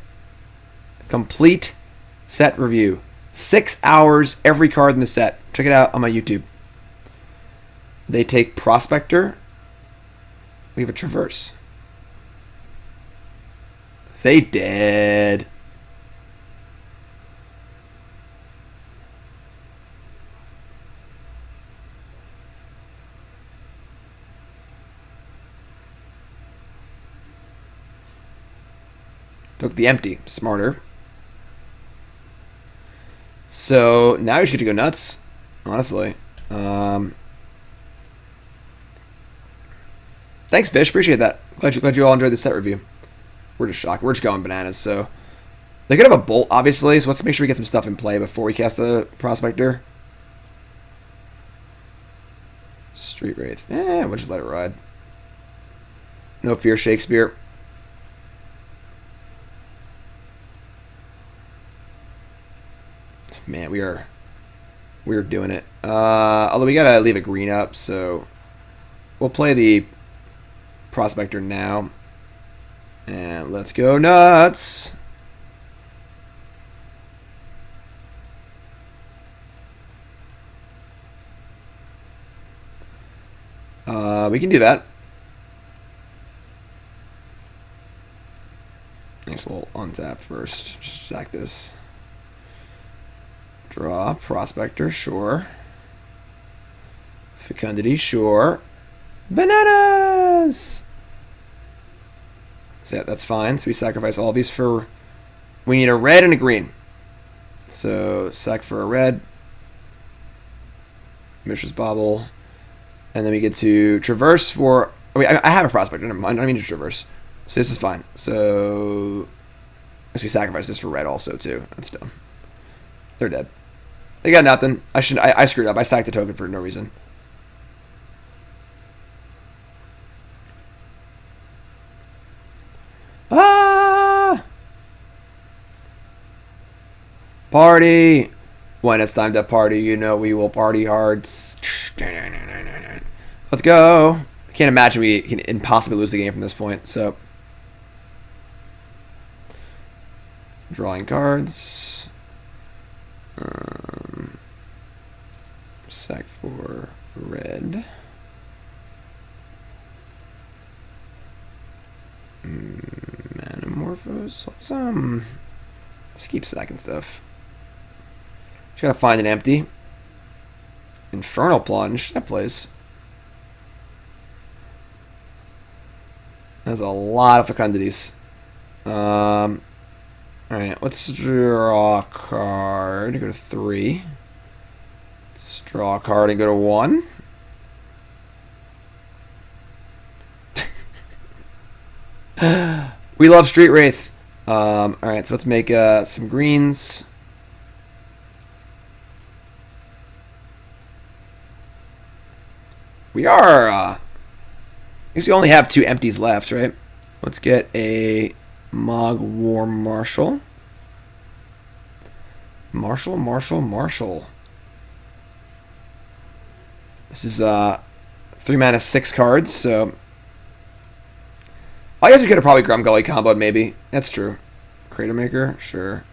Complete set review. 6 hours, every card in the set. Check it out on my YouTube. They take Prospector. We have a Traverse. They did. Took the empty. Smarter. So now you should get to go nuts. Honestly. Thanks, Fish. Appreciate that. Glad you all enjoyed the set review. We're just shocked. We're just going bananas. So they could have a bolt, obviously. So let's make sure we get some stuff in play before we cast the Prospector. Street Wraith. We'll just let it ride. No fear, Shakespeare. Man, we're doing it. Although we gotta leave a green up, so we'll play the Prospector now. And let's go nuts. We can do that. I guess we'll untap first. Just sack this. Draw. Prospector, sure. Fecundity, sure. Bananas! So yeah, that's fine. So we sacrifice all these for... We need a red and a green. So sack for a red. Mishra's Bauble. And then we get to traverse for... Oh, wait, I have a prospector. Never mind. I don't mean to traverse. So this is fine. So... I guess we sacrifice this for red also, too. That's dumb. They're dead. They got nothing. I screwed up. I stacked the token for no reason. Ah! Party! When it's time to party, you know we will party hard. Let's go. I can't imagine we can impossibly lose the game from this point, so... Drawing cards. Sack for red. Manamorphose. Let's keep stacking stuff. Just gotta find an empty. Infernal Plunge. That plays. That's a lot of fecundities. Alright, let's draw a card. Go to 3. Let's draw a card and go to 1. We love Street Wraith. Alright, so let's make some greens. We are... I guess we only have 2 empties left, right? Let's get a Mogg War Marshal. Marshal. This is 3 mana, 6 cards, so... I guess we could have probably Grumgully comboed, maybe. That's true. Cratermaker, sure.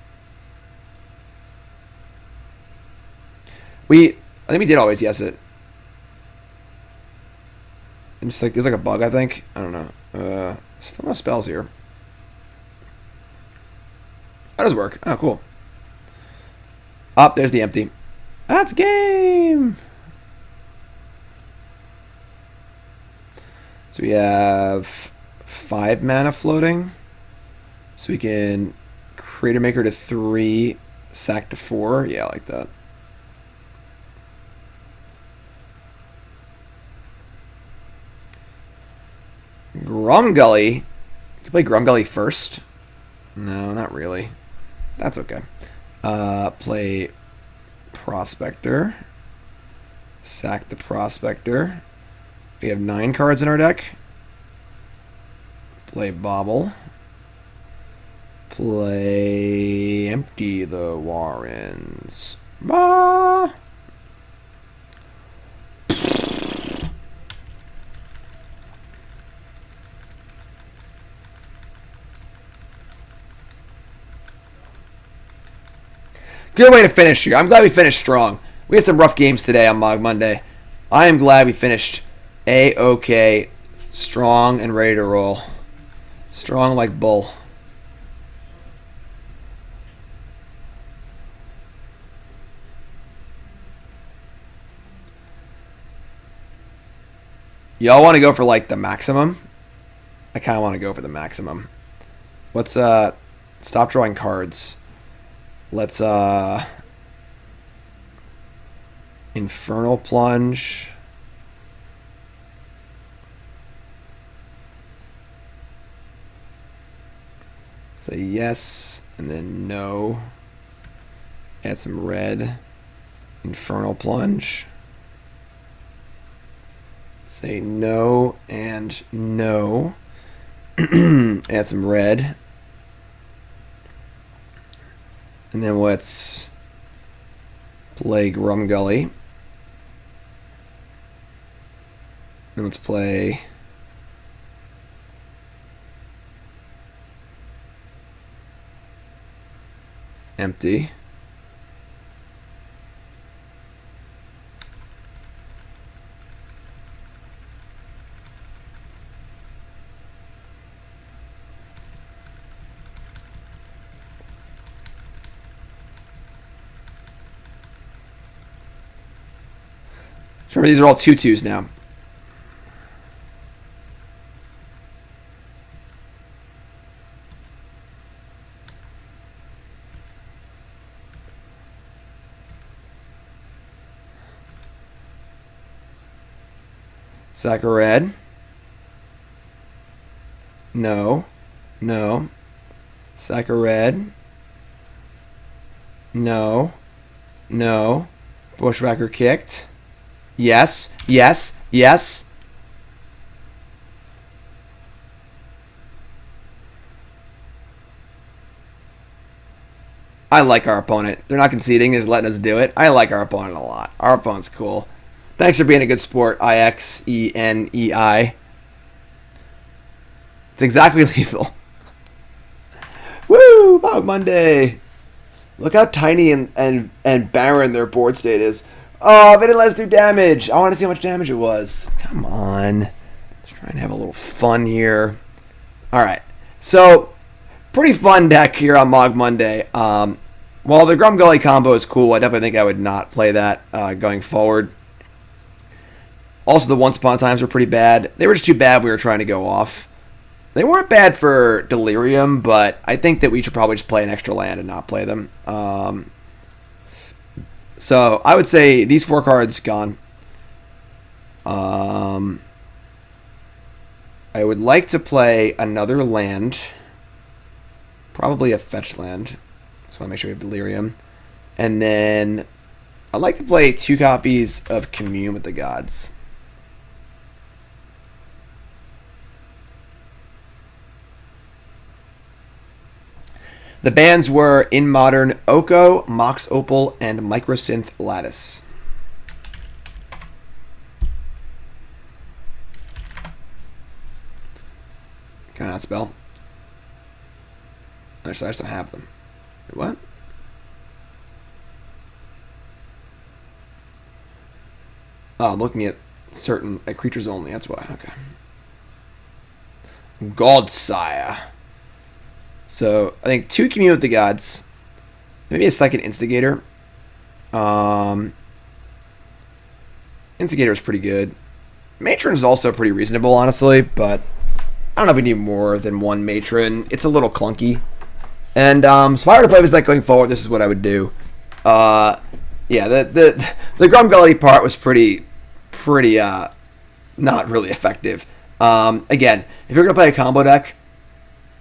I think we did always yes it. And just like, there's like a bug, I think. I don't know. Still no spells here. That does work. Oh, cool. Up, there's the empty. That's game! So we have 5 mana floating. So we can Cratermaker to 3, sack to 4. Yeah, I like that. Grumgully. You can play Grumgully first. No, not really. That's okay. Play Prospector. Sack the Prospector. We have 9 cards in our deck. Play Bauble. Play Empty the Warrens. Bah! Good way to finish here. I'm glad we finished strong. We had some rough games today on Mogg Monday. I am glad we finished A-OK, strong and ready to roll. Strong like bull. Y'all want to go for like the maximum? I kind of want to go for the maximum. Let's stop drawing cards. Let's Infernal Plunge. Say yes and then no. Add some red. Infernal Plunge. Say no and no. Add some red. And then let's play Grumgully. And let's play Empty. Remember, these are all 2/2s now. Sack a red. No. No. Sack a red. No. No. Bushwhacker kicked. Yes. Yes. Yes. I like our opponent. They're not conceding. They're just letting us do it. I like our opponent a lot. Our opponent's cool. Thanks for being a good sport, IXENEI. It's exactly lethal. Woo! Mogg Monday! Look how tiny and barren their board state is. Oh, they didn't let us do damage. I want to see how much damage it was. Come on. Let's try and have a little fun here. Alright. So, pretty fun deck here on Mogg Monday. While the Grumgully combo is cool, I definitely think I would not play that going forward. Also, the Once Upon a Times were pretty bad. They were just too bad we were trying to go off. They weren't bad for Delirium, but I think that we should probably just play an extra land and not play them. So, I would say these 4 cards, gone. I would like to play another land. Probably a fetch land. So, I want to make sure we have Delirium. And then, I'd like to play 2 copies of Commune with the Gods. The bans were in Modern Oko, Mox Opal, and Microsynth Lattice. Can I not spell? Actually, I just don't have them. What? Oh, I'm looking at certain creatures only. That's why. Okay. Godsire. So, I think 2 Commune with the Gods. Maybe a second Instigator. Instigator is pretty good. Matron is also pretty reasonable, honestly, but I don't know if we need more than 1 Matron. It's a little clunky. And so if I were to play this deck going forward, this is what I would do. Yeah, the Grumgully part was pretty not really effective. Again, if you're going to play a combo deck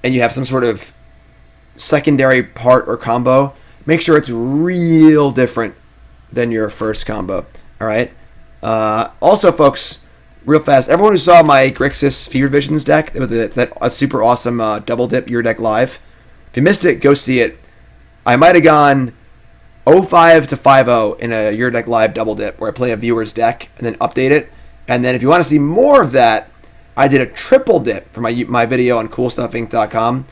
and you have some sort of secondary part or combo, make sure it's real different than your first combo. Alright? Also, folks, real fast, everyone who saw my Grixis Fever Visions deck, with a super awesome double dip your deck live, if you missed it, go see it. I might have gone 0-5 to 5-0 in a your deck live double dip where I play a viewer's deck and then update it. And then if you want to see more of that, I did a triple dip for my video on CoolStuffInc.com.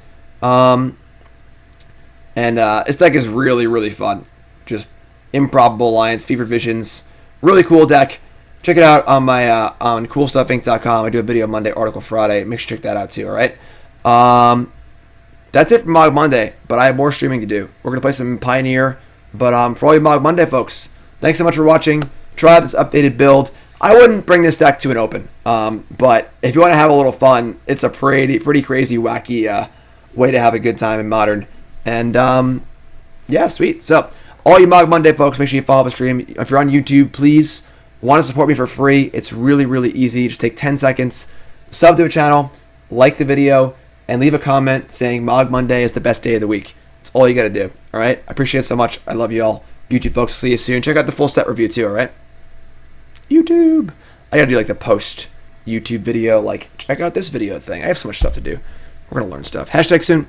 This deck is really, really fun. Just Improbable Alliance, Fever Visions, really cool deck. Check it out on my on CoolStuffInc.com. I do a video Monday, article Friday. Make sure to check that out too. All right. That's it for Mogg Monday, but I have more streaming to do. We're gonna play some Pioneer, but for all you Mogg Monday folks, thanks so much for watching. Try out this updated build. I wouldn't bring this deck to an open, but if you want to have a little fun, it's a pretty crazy, wacky way to have a good time in Modern. And yeah, sweet. So all you Mogg Monday folks, make sure you follow the stream. If you're on YouTube, please want to support me for free. It's really, really easy. Just take 10 seconds, sub to a channel, like the video, and leave a comment saying Mogg Monday is the best day of the week. That's all you got to do. All right. I appreciate it so much. I love you all. YouTube folks, see you soon. Check out the full set review too. All right. YouTube. I gotta do like the post YouTube video, like check out this video thing. I have so much stuff to do. We're gonna learn stuff. Hashtag soon.